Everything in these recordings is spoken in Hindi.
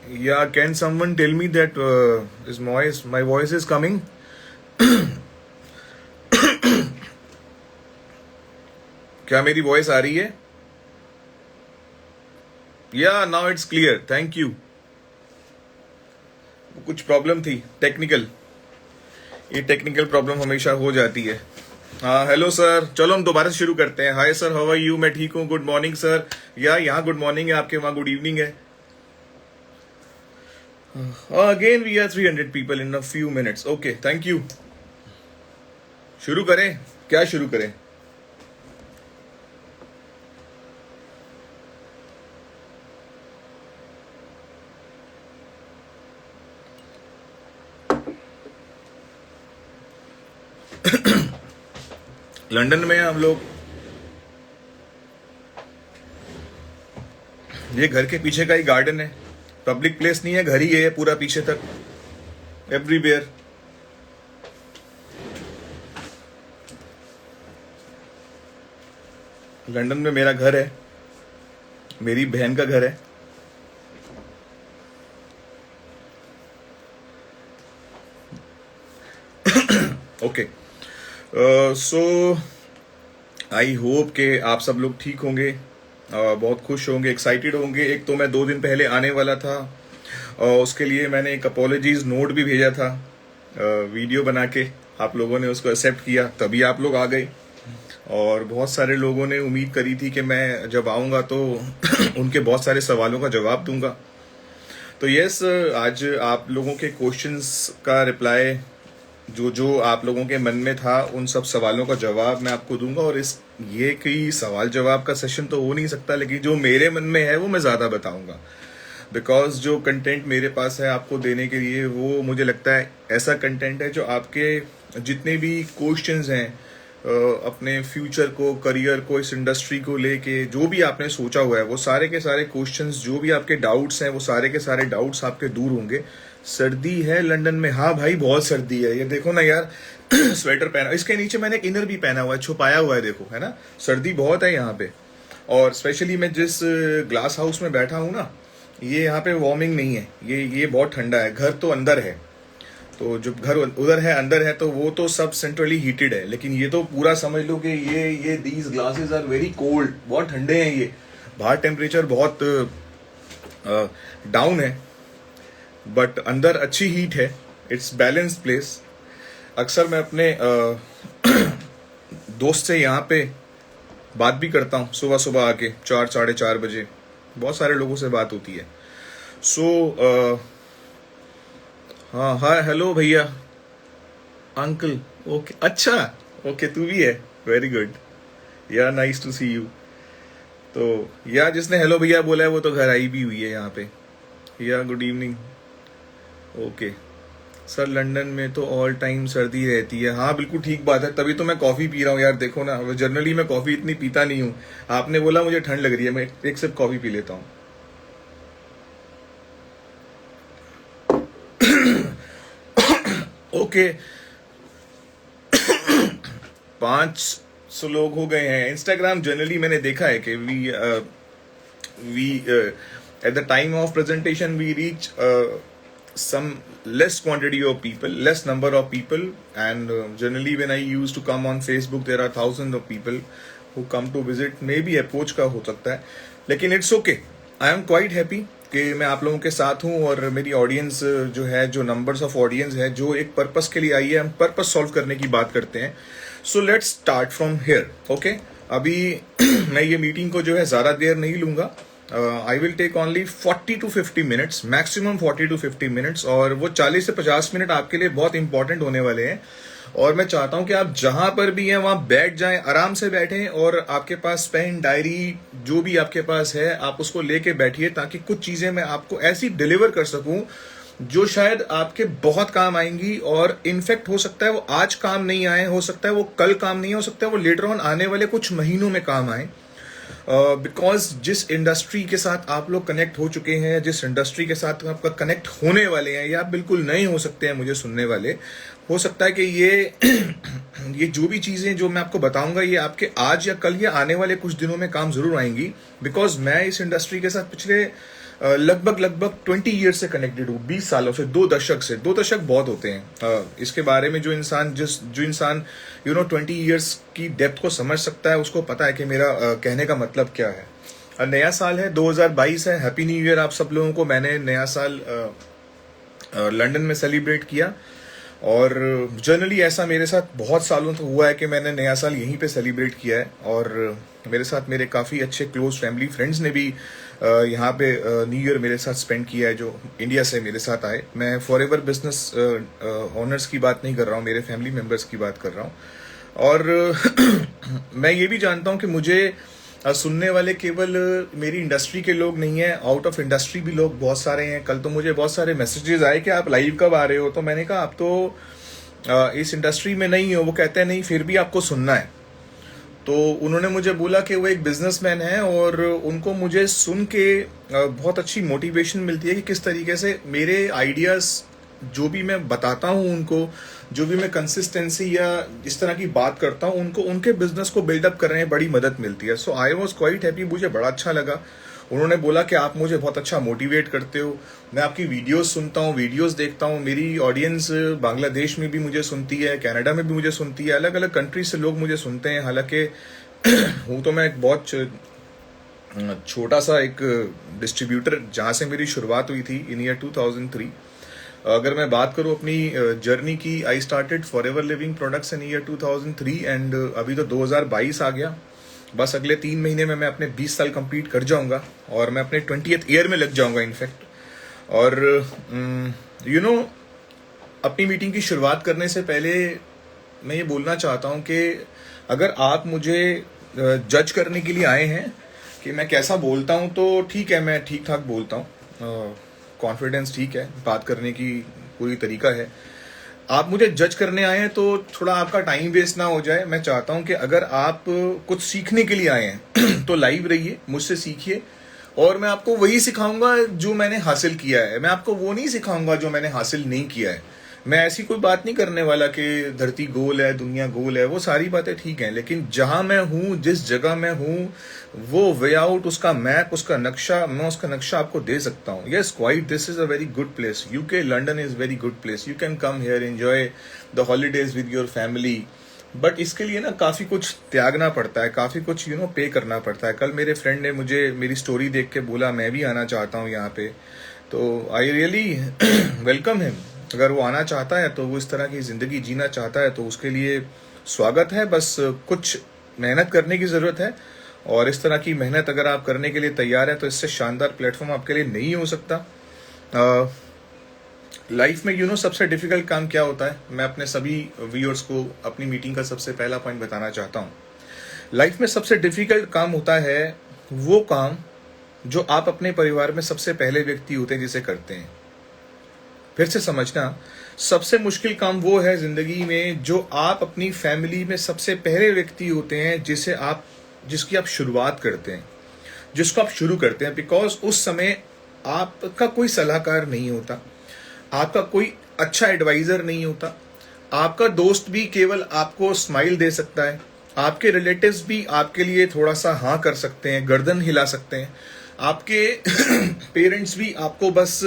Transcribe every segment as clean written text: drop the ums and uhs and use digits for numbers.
Yeah, can someone tell me that is my voice is coming? क्या मेरी वॉइस आ रही है? या now it's clear, thank you. कुछ प्रॉब्लम थी टेक्निकल, ये टेक्निकल प्रॉब्लम हमेशा हो जाती है। हाँ हेलो सर, चलो हम दोबारा शुरू करते हैं। Hi sir, how are you? मैं ठीक हूँ, गुड मॉर्निंग सर। या यहाँ गुड मॉर्निंग है, आपके वहाँ गुड इवनिंग है। Again we are 300 people in a few minutes. Okay, thank you. शुरू करें? क्या शुरू करें? लंदन में हम लोग, ये घर के पीछे का ही गार्डन है, पब्लिक प्लेस नहीं है, घर ही है पूरा पीछे तक, एवरीवेयर। लंदन में मेरा घर है, मेरी बहन का घर है। ओके, सो आई होप के आप सब लोग ठीक होंगे, बहुत खुश होंगे, एक्साइटेड होंगे। एक तो मैं 2 दिन पहले आने वाला था, उसके लिए मैंने एक अपॉलॉजीज नोट भी भेजा था, वीडियो बना के। आप लोगों ने उसको एक्सेप्ट किया, तभी आप लोग आ गए। और बहुत सारे लोगों ने उम्मीद करी थी कि मैं जब आऊँगा तो उनके बहुत सारे सवालों का जवाब दूंगा। तो यस, आज आप लोगों के क्वेश्चंस का रिप्लाई, जो आप लोगों के मन में था, उन सब सवालों का जवाब मैं आपको दूंगा। और ये कोई सवाल जवाब का सेशन तो हो नहीं सकता, लेकिन जो मेरे मन में है वो मैं ज़्यादा बताऊंगा। बिकॉज जो कंटेंट मेरे पास है आपको देने के लिए, वो मुझे लगता है ऐसा कंटेंट है जो आपके जितने भी क्वेश्चंस हैं, अपने फ्यूचर को, करियर को, इस इंडस्ट्री को लेके जो भी आपने सोचा हुआ है, वो सारे के सारे क्वेश्चंस, जो भी आपके डाउट्स हैं, वो सारे के सारे डाउट्स आपके दूर होंगे। सर्दी है लंदन में? हाँ भाई, बहुत सर्दी है। ये देखो ना यार, स्वेटर पहना, इसके नीचे मैंने एक इनर भी पहना हुआ है, छुपाया हुआ है, देखो, है ना। सर्दी बहुत है यहाँ पे। और स्पेशली मैं जिस ग्लास हाउस में बैठा हूँ ना, ये यहाँ पे वार्मिंग नहीं है, ये बहुत ठंडा है। घर तो अंदर है, तो जो घर उधर है, अंदर है, तो वो तो सब सेंट्रली हीटेड है। लेकिन ये तो पूरा समझ लो कि ये these glasses are very cold, बहुत ठंडे हैं ये। बाहर टेम्परेचर बहुत डाउन है, बट अंदर अच्छी हीट है। It's balanced place. अक्सर मैं अपने दोस्त से यहाँ पे बात भी करता हूँ, सुबह सुबह आके 4 साढ़े 4 बजे बहुत सारे लोगों से बात होती है। सो हाँ हाँ, हेलो भैया, अंकल। ओके, अच्छा, ओके, तू भी है, वेरी गुड, या नाइस टू सी यू। तो या जिसने हेलो भैया बोला है वो तो घर आई भी हुई है यहाँ पे। या good evening. Okay sir, London में तो ऑल टाइम सर्दी रहती है। हाँ बिल्कुल ठीक बात है, तभी तो मैं कॉफ़ी पी रहा हूँ यार। देखो ना, जनरली मैं कॉफ़ी इतनी पीता नहीं हूँ। आपने बोला मुझे ठंड लग रही है, मैं एक सिप कॉफ़ी पी लेता हूँ। ओके, 500 लोग हो गए हैं। इंस्टाग्राम जनरली मैंने देखा है कि we at the time of presentation we reach some less quantity of people, less number of people, and generally when I used to come on Facebook, there are thousands of people who come to visit. Maybe approach का हो सकता है, लेकिन it's okay. I am quite happy कि मैं आप लोगों के साथ हूँ। और मेरी ऑडियंस जो है, जो नंबर्स ऑफ ऑडियंस है, जो एक पर्पस के लिए आई है, हम पर्पस सॉल्व करने की बात करते हैं। So let's start from here. Okay, अभी मैं ये मीटिंग को जो है ज़्यादा देर नहीं लूँगा। I will take only 40 to 50 minutes, maximum 40 to 50 minutes. और वो 40 से 50 मिनट आपके लिए बहुत इंपॉर्टेंट होने वाले हैं। और मैं चाहता हूं कि आप जहां पर भी हैं वहां बैठ जाएं, आराम से बैठें, और आपके पास पेन, डायरी, जो भी आपके पास है, आप उसको लेके बैठिए, ताकि कुछ चीजें मैं आपको ऐसी डिलीवर कर सकूं जो शायद आपके बहुत काम आएंगी। और इनफैक्ट हो सकता है वो आज काम नहीं आए, हो सकता है वो कल काम नहीं, हो सकता है वो लेटर ऑन आने वाले कुछ महीनों में काम आए। बिकॉज जिस इंडस्ट्री के साथ आप लोग कनेक्ट हो चुके हैं, जिस इंडस्ट्री के साथ आपका कनेक्ट होने वाले हैं, या आप बिल्कुल नए हो सकते हैं मुझे सुनने वाले, हो सकता है कि ये जो भी चीज़ें जो मैं आपको बताऊंगा, ये आपके आज या कल या आने वाले कुछ दिनों में काम जरूर आएंगी। बिकॉज मैं इस इंडस्ट्री के साथ पिछले लगभग लगभग 20 ईयर से कनेक्टेड हूँ, 20 सालों से, 2 दशक से। 2 दशक बहुत होते हैं इसके बारे में। जो इंसान 20 ईयर्स की डेप्थ को समझ सकता है, उसको पता है कि मेरा कहने का मतलब क्या है। नया साल है, 2022 है। हैप्पी न्यू ईयर आप सब लोगों को। मैंने नया साल लंदन में सेलिब्रेट किया, और जनरली ऐसा मेरे साथ बहुत सालों से हुआ है कि मैंने नया साल यहीं पे सेलिब्रेट किया है। और मेरे साथ मेरे काफ़ी अच्छे क्लोज फैमिली फ्रेंड्स ने भी यहाँ पे न्यू ईयर मेरे साथ स्पेंड किया है, जो इंडिया से मेरे साथ आए। मैं फॉरएवर बिजनेस ओनर्स की बात नहीं कर रहा हूँ, मेरे फैमिली मेम्बर्स की बात कर रहा हूँ। और मैं ये भी जानता हूँ कि मुझे सुनने वाले केवल मेरी इंडस्ट्री के लोग नहीं है, आउट ऑफ इंडस्ट्री भी लोग बहुत सारे हैं। कल तो मुझे बहुत सारे मैसेजेस आए कि आप लाइव कब आ रहे हो, तो मैंने कहा आप तो इस इंडस्ट्री में नहीं हो। वो कहते हैं नहीं, फिर भी आपको सुनना है। तो उन्होंने मुझे बोला कि वो एक बिजनेसमैन है, और उनको मुझे सुन के बहुत अच्छी मोटिवेशन मिलती है कि किस तरीके से मेरे आइडियाज, जो भी मैं बताता हूँ उनको, जो भी मैं कंसिस्टेंसी या इस तरह की बात करता हूँ, उनको उनके बिजनेस को बिल्डअप करने में बड़ी मदद मिलती है। सो आई वॉज क्वाइट हैप्पी, मुझे बड़ा अच्छा लगा। उन्होंने बोला कि आप मुझे बहुत अच्छा मोटिवेट करते हो, मैं आपकी वीडियोस सुनता हूँ, वीडियोस देखता हूँ। मेरी ऑडियंस बांग्लादेश में भी मुझे सुनती है, कनाडा में भी मुझे सुनती है, अलग अलग कंट्री से लोग मुझे सुनते हैं। हालांकि हूँ तो मैं एक बहुत छोटा सा एक डिस्ट्रीब्यूटर, जहाँ से मेरी शुरुआत हुई थी इन ईयर 2003। अगर मैं बात करूं अपनी जर्नी की, I started forever living products in year 2003, and अभी तो 2022 आ गया। बस अगले 3 महीने में मैं अपने 20 साल कंप्लीट कर जाऊंगा, और मैं अपने 20th ईयर में लग जाऊंगा इनफैक्ट। और अपनी मीटिंग की शुरुआत करने से पहले मैं ये बोलना चाहता हूं कि अगर आप मुझे जज करने के लिए आए हैं कि मैं कैसा बोलता हूं, तो ठीक है, मैं ठीक ठाक बोलता हूं, कॉन्फिडेंस ठीक है, बात करने की पूरी तरीका है। आप मुझे जज करने आए हैं तो थोड़ा आपका टाइम वेस्ट ना हो जाए। मैं चाहता हूं कि अगर आप कुछ सीखने के लिए आए हैं तो लाइव रहिए, मुझसे सीखिए, और मैं आपको वही सिखाऊंगा जो मैंने हासिल किया है। मैं आपको वो नहीं सिखाऊंगा जो मैंने हासिल नहीं किया है। मैं ऐसी कोई बात नहीं करने वाला कि धरती गोल है, दुनिया गोल है, वो सारी बातें ठीक हैं, लेकिन जहां मैं हूं, जिस जगह मैं हूं, वो वे आउट, उसका मैप, उसका नक्शा, मैं उसका नक्शा आपको दे सकता हूं। Yes, quite, this is a very good place. UK, London is very good place. You can come here, enjoy the holidays with your family, but इसके लिए ना काफ़ी कुछ त्यागना पड़ता है, काफ़ी कुछ पे करना पड़ता है। कल मेरे फ्रेंड ने मुझे मेरी स्टोरी देख के बोला मैं भी आना चाहता हूँ यहाँ पे, तो आई रियली वेलकम हिम। अगर वो आना चाहता है, तो वो इस तरह की ज़िंदगी जीना चाहता है, तो उसके लिए स्वागत है। बस कुछ मेहनत करने की ज़रूरत है, और इस तरह की मेहनत अगर आप करने के लिए तैयार हैं, तो इससे शानदार प्लेटफॉर्म आपके लिए नहीं हो सकता। लाइफ में सबसे डिफिकल्ट काम क्या होता है, मैं अपने सभी व्यूअर्स को अपनी मीटिंग का सबसे पहला पॉइंट बताना चाहता हूँ। लाइफ में सबसे डिफिकल्ट काम होता है वो काम जो आप अपने परिवार में सबसे पहले व्यक्ति होते हैं जिसे करते हैं। फिर से समझना, सबसे मुश्किल काम वो है जिंदगी में जो आप अपनी फैमिली में सबसे पहले व्यक्ति होते हैं जिसकी आप शुरुआत करते हैं, जिसको आप शुरू करते हैं। बिकॉज उस समय आपका कोई सलाहकार नहीं होता, आपका कोई अच्छा एडवाइजर नहीं होता, आपका दोस्त भी केवल आपको स्माइल दे सकता है, आपके रिलेटिव्स भी आपके लिए थोड़ा सा हाँ कर सकते हैं, गर्दन हिला सकते हैं, आपके पेरेंट्स भी आपको बस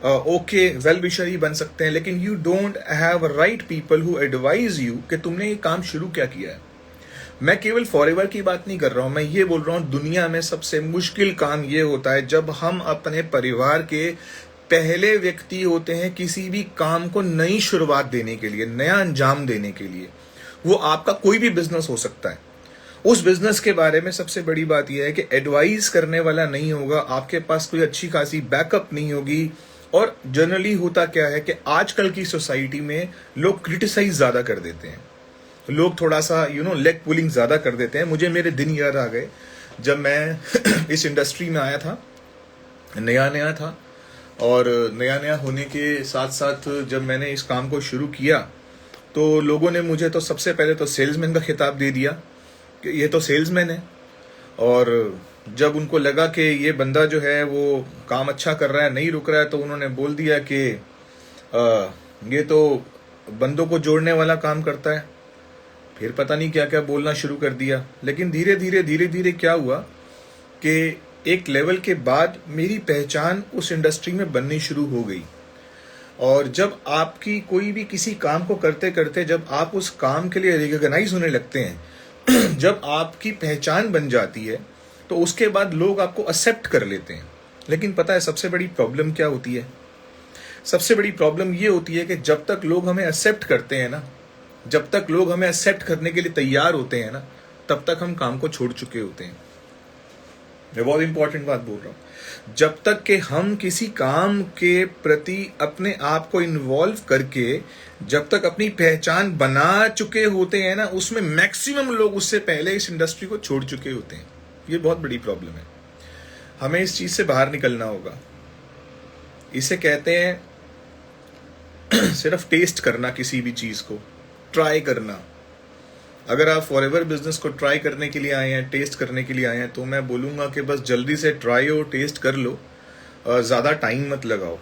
ओके वेल विशर ही बन सकते हैं, लेकिन you don't have right people who advise you कि तुमने ये काम शुरू क्या किया है। मैं केवल फॉरएवर की बात नहीं कर रहा हूं, मैं ये बोल रहा हूं दुनिया में सबसे मुश्किल काम ये होता है जब हम अपने परिवार के पहले व्यक्ति होते हैं किसी भी काम को नई शुरुआत देने के लिए, नया अंजाम देने के लिए। वो आपका कोई भी बिजनेस हो सकता है। उस बिजनेस के बारे में सबसे बड़ी बात यह है कि एडवाइस करने वाला नहीं होगा, आपके पास कोई अच्छी खासी बैकअप नहीं होगी। और जनरली होता क्या है कि आजकल की सोसाइटी में लोग क्रिटिसाइज ज्यादा कर देते हैं, लोग थोड़ा सा लेग पुलिंग ज्यादा कर देते हैं। मुझे मेरे दिन याद आ गए जब मैं इस इंडस्ट्री में आया था, नया नया था, और नया नया होने के साथ साथ जब मैंने इस काम को शुरू किया तो लोगों ने मुझे तो सबसे पहले तो सेल्समैन का खिताब दे दिया कि ये तो सेल्समैन है। और जब उनको लगा कि ये बंदा जो है वो काम अच्छा कर रहा है, नहीं रुक रहा है, तो उन्होंने बोल दिया कि ये तो बंदों को जोड़ने वाला काम करता है। फिर पता नहीं क्या क्या बोलना शुरू कर दिया। लेकिन धीरे धीरे क्या हुआ कि एक लेवल के बाद मेरी पहचान उस इंडस्ट्री में बननी शुरू हो गई। और जब आपकी कोई भी किसी काम को करते करते जब आप उस काम के लिए रिकॉग्नाइज होने लगते हैं जब आपकी पहचान बन जाती है, तो उसके बाद लोग आपको एक्सेप्ट कर लेते हैं। लेकिन पता है सबसे बड़ी प्रॉब्लम क्या होती है? सबसे बड़ी प्रॉब्लम ये होती है कि जब तक लोग हमें एक्सेप्ट करते हैं ना, जब तक लोग हमें एक्सेप्ट करने के लिए तैयार होते हैं ना, तब तक हम काम को छोड़ चुके होते हैं। मैं बहुत इंपॉर्टेंट बात बोल रहा हूं। जब तक कि हम किसी काम के प्रति अपने आप को इन्वॉल्व करके जब तक अपनी पहचान बना चुके होते हैं ना, उसमें मैक्सिमम लोग उससे पहले इस इंडस्ट्री को छोड़ चुके होते हैं। ये बहुत बड़ी प्रॉब्लम है। हमें इस चीज से बाहर निकलना होगा। इसे कहते हैं सिर्फ टेस्ट करना, किसी भी चीज को ट्राई करना। अगर आप फॉरएवर बिजनेस को ट्राई करने के लिए आए हैं, टेस्ट करने के लिए आए हैं, तो मैं बोलूंगा कि बस जल्दी से ट्राई और टेस्ट कर लो, ज़्यादा टाइम मत लगाओ।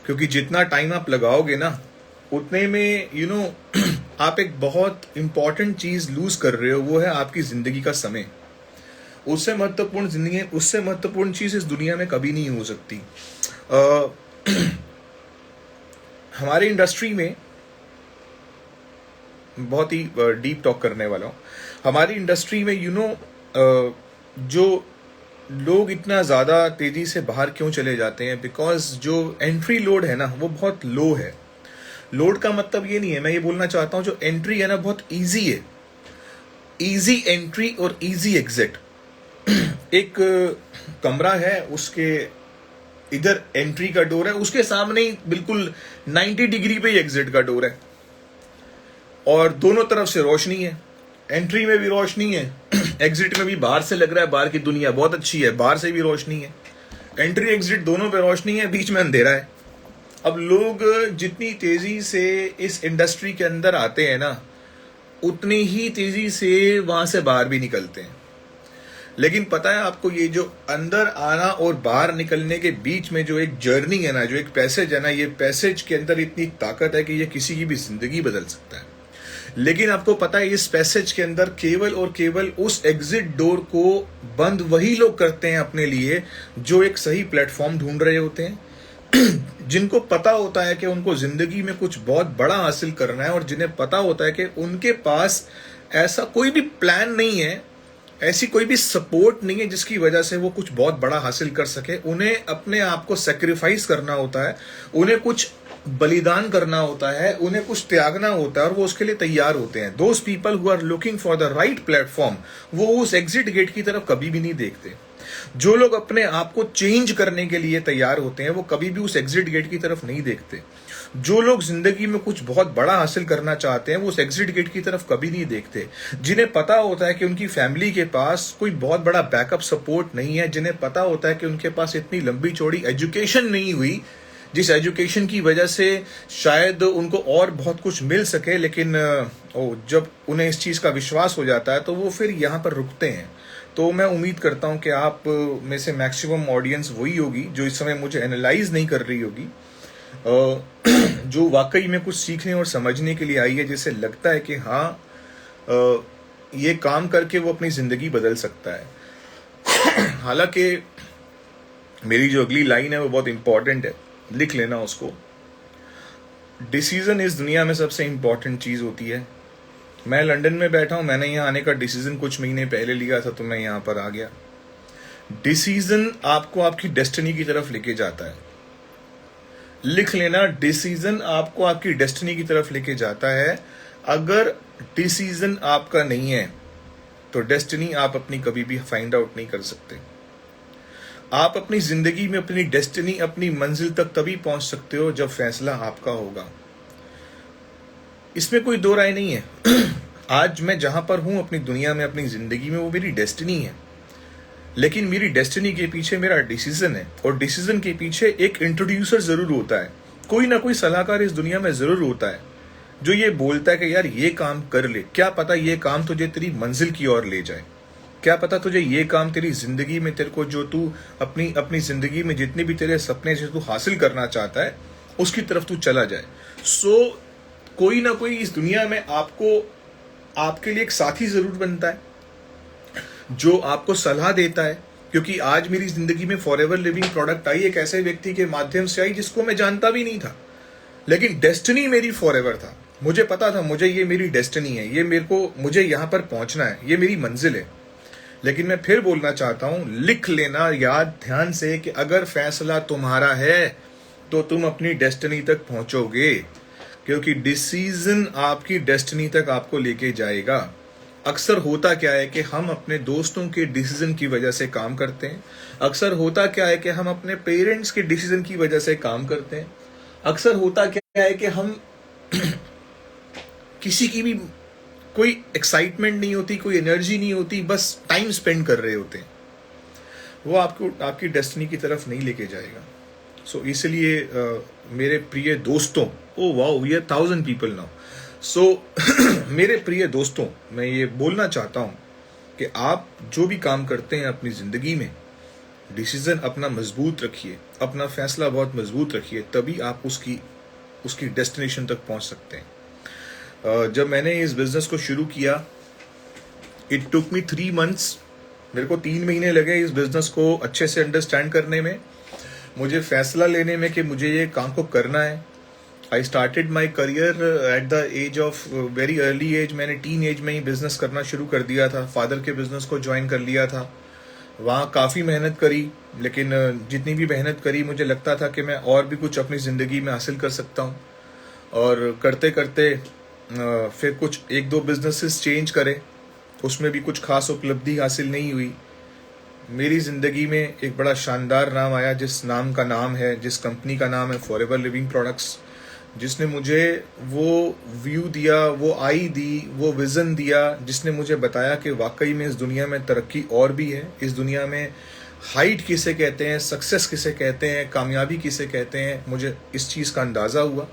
क्योंकि जितना टाइम आप लगाओगे ना, उतने में आप एक बहुत इंपॉर्टेंट चीज़ लूज कर रहे हो, वो है आपकी ज़िंदगी का समय। उससे महत्वपूर्ण चीज़ इस दुनिया में कभी नहीं हो सकती। हमारी इंडस्ट्री में बहुत ही डीप टॉक करने वाला हूँ। हमारी इंडस्ट्री में जो लोग इतना ज़्यादा तेज़ी से बाहर क्यों चले जाते हैं? बिकॉज जो एंट्री लोड है ना, वो बहुत लो है। लोड का मतलब ये नहीं है, मैं ये बोलना चाहता हूँ जो एंट्री है ना, बहुत ईजी है। ईजी एंट्री और ईजी एग्जिट। एक कमरा है, उसके इधर एंट्री का डोर है, उसके सामने ही बिल्कुल 90 डिग्री पे ही एग्जिट का डोर है, और दोनों तरफ से रोशनी है। एंट्री में भी रोशनी है, एग्जिट में भी बाहर से लग रहा है बाहर की दुनिया बहुत अच्छी है, बाहर से भी रोशनी है। एंट्री एग्जिट दोनों पे रोशनी है, बीच में अंधेरा है। अब लोग जितनी तेजी से इस इंडस्ट्री के अंदर आते हैं ना, उतनी ही तेजी से वहां से बाहर भी निकलते हैं। लेकिन पता है आपको, ये जो अंदर आना और बाहर निकलने के बीच में जो एक जर्नी है ना, जो एक पैसेज है ना, ये पैसेज के अंदर इतनी ताकत है कि ये किसी की भी जिंदगी बदल सकता है। लेकिन आपको पता है, इस पैसेज के अंदर केवल और केवल उस एग्जिट डोर को बंद वही लोग करते हैं अपने लिए जो एक सही प्लेटफॉर्म ढूंढ रहे होते हैं, जिनको पता होता है कि उनको जिंदगी में कुछ बहुत बड़ा हासिल करना है, और जिन्हें पता होता है कि उनके पास ऐसा कोई भी प्लान नहीं है, ऐसी कोई भी सपोर्ट नहीं है जिसकी वजह से वो कुछ बहुत बड़ा हासिल कर सके। उन्हें अपने आप को सेक्रीफाइस करना होता है, उन्हें कुछ बलिदान करना होता है, उन्हें कुछ त्यागना होता है, और वो उसके लिए तैयार होते हैं। Those people who are looking for the right platform, वो उस एग्जिट गेट की तरफ कभी भी नहीं देखते। जो लोग अपने आप को चेंज करने के लिए तैयार होते हैं, वो कभी भी उस एग्जिट गेट की तरफ नहीं देखते। जो लोग जिंदगी में कुछ बहुत बड़ा हासिल करना चाहते हैं, वो उस एग्जिट गेट की तरफ कभी नहीं देखते। जिन्हें पता होता है कि उनकी फैमिली के पास कोई बहुत बड़ा बैकअप सपोर्ट नहीं है, जिन्हें पता होता है कि उनके पास इतनी लंबी चौड़ी एजुकेशन नहीं हुई, जिस एजुकेशन की वजह से शायद उनको और बहुत कुछ मिल सके, लेकिन जब उन्हें इस चीज़ का विश्वास हो जाता है तो वो फिर यहाँ पर रुकते हैं। तो मैं उम्मीद करता हूँ कि आप में से मैक्सिमम ऑडियंस वही होगी जो इस समय मुझे एनालाइज नहीं कर रही होगी, जो वाकई में कुछ सीखने और समझने के लिए आई है, जिसे लगता है कि हाँ, ये काम करके वो अपनी ज़िंदगी बदल सकता है। हालांकि मेरी जो अगली लाइन है वो बहुत इंपॉर्टेंट है, लिख लेना उसको। डिसीजन इस दुनिया में सबसे इंपॉर्टेंट चीज़ होती है। मैं लंदन में बैठा हूँ, मैंने यहाँ आने का डिसीजन कुछ महीने पहले लिया था, तो मैं यहाँ पर आ गया। डिसीजन आपको आपकी डेस्टिनी की तरफ लेके जाता है। लिख लेना, डिसीजन आपको आपकी डेस्टिनी की तरफ लेके जाता है। अगर डिसीजन आपका नहीं है तो डेस्टिनी आप अपनी कभी भी फाइंड आउट नहीं कर सकते। आप अपनी जिंदगी में अपनी डेस्टिनी, अपनी मंजिल तक तभी पहुंच सकते हो जब फैसला आपका होगा। इसमें कोई दो राय नहीं है। आज मैं जहां पर हूं अपनी दुनिया में, अपनी जिंदगी में, वो मेरी डेस्टिनी है। लेकिन मेरी डेस्टिनी के पीछे मेरा डिसीजन है, और डिसीजन के पीछे एक इंट्रोड्यूसर जरूर होता है। कोई ना कोई सलाहकार इस दुनिया में जरूर होता है जो ये बोलता है कि यार ये काम कर ले, क्या पता ये काम तुझे तेरी मंजिल की ओर ले जाए, क्या पता तुझे ये काम तेरी जिंदगी में, तेरे को जो तू अपनी जिंदगी में जितने भी तेरे सपने जो तू हासिल करना चाहता है उसकी तरफ तू चला जाए। सो कोई ना कोई इस दुनिया में आपके लिए एक साथी जरूर बनता है, जो आपको सलाह देता है, क्योंकि आज मेरी जिंदगी में फॉरएवर लिविंग प्रोडक्ट आई एक ऐसे व्यक्ति के माध्यम से आई जिसको मैं जानता भी नहीं था, लेकिन डेस्टिनी मेरी फॉरएवर था। मुझे पता था मुझे ये मेरी डेस्टिनी है, ये मुझे यहाँ पर पहुंचना है, ये मेरी मंजिल है। लेकिन मैं फिर बोलना चाहता हूं, लिख लेना याद ध्यान से कि अगर फैसला तुम्हारा है तो तुम अपनी डेस्टिनी तक पहुंचोगे, क्योंकि डिसीजन आपकी डेस्टिनी तक आपको लेके जाएगा। अक्सर होता क्या है कि हम अपने दोस्तों के डिसीजन की वजह से काम करते हैं, अक्सर होता क्या है कि हम अपने पेरेंट्स के डिसीजन की वजह से काम करते हैं, अक्सर होता क्या है कि हम किसी की भी कोई एक्साइटमेंट नहीं होती, कोई एनर्जी नहीं होती, बस टाइम स्पेंड कर रहे होते हैं, वो आपको आपकी डेस्टिनी की तरफ नहीं लेके जाएगा। सो इसलिए मेरे प्रिय दोस्तों, oh wow we are 1000 people now. So मेरे प्रिय दोस्तों, मैं ये बोलना चाहता हूं कि आप जो भी काम करते हैं अपनी जिंदगी में, डिसीजन अपना मजबूत रखिए, अपना फैसला बहुत मजबूत रखिए, तभी आप उसकी डेस्टिनेशन तक पहुंच सकते हैं। जब मैंने इस बिजनेस को शुरू किया, इट टुक मी 3 months, मेरे को 3 महीने लगे इस बिजनेस को अच्छे से अंडरस्टैंड करने में, मुझे फैसला लेने में कि मुझे ये काम को करना है। I started my career at the age of very early age. मैंने टीन एज में ही बिजनेस करना शुरू कर दिया था, फादर के बिजनेस को ज्वाइन कर लिया था। वहाँ काफ़ी मेहनत करी, लेकिन जितनी भी मेहनत करी मुझे लगता था कि मैं और भी कुछ अपनी ज़िंदगी में हासिल कर सकता हूँ। और करते करते फिर कुछ 1-2 बिजनेसेस चेंज करे, उसमें भी कुछ खास उपलब्धि हासिल नहीं हुई। मेरी ज़िंदगी में एक बड़ा शानदार नाम आया, जिस कंपनी का नाम है फॉरएवर लिविंग प्रोडक्ट्स, जिसने मुझे वो व्यू दिया, वो आई दी, वो विज़न दिया, जिसने मुझे बताया कि वाकई में इस दुनिया में तरक्की और भी है। इस दुनिया में हाइट किसे कहते हैं, सक्सेस किसे कहते हैं, कामयाबी किसे कहते हैं, मुझे इस चीज़ का अंदाज़ा हुआ।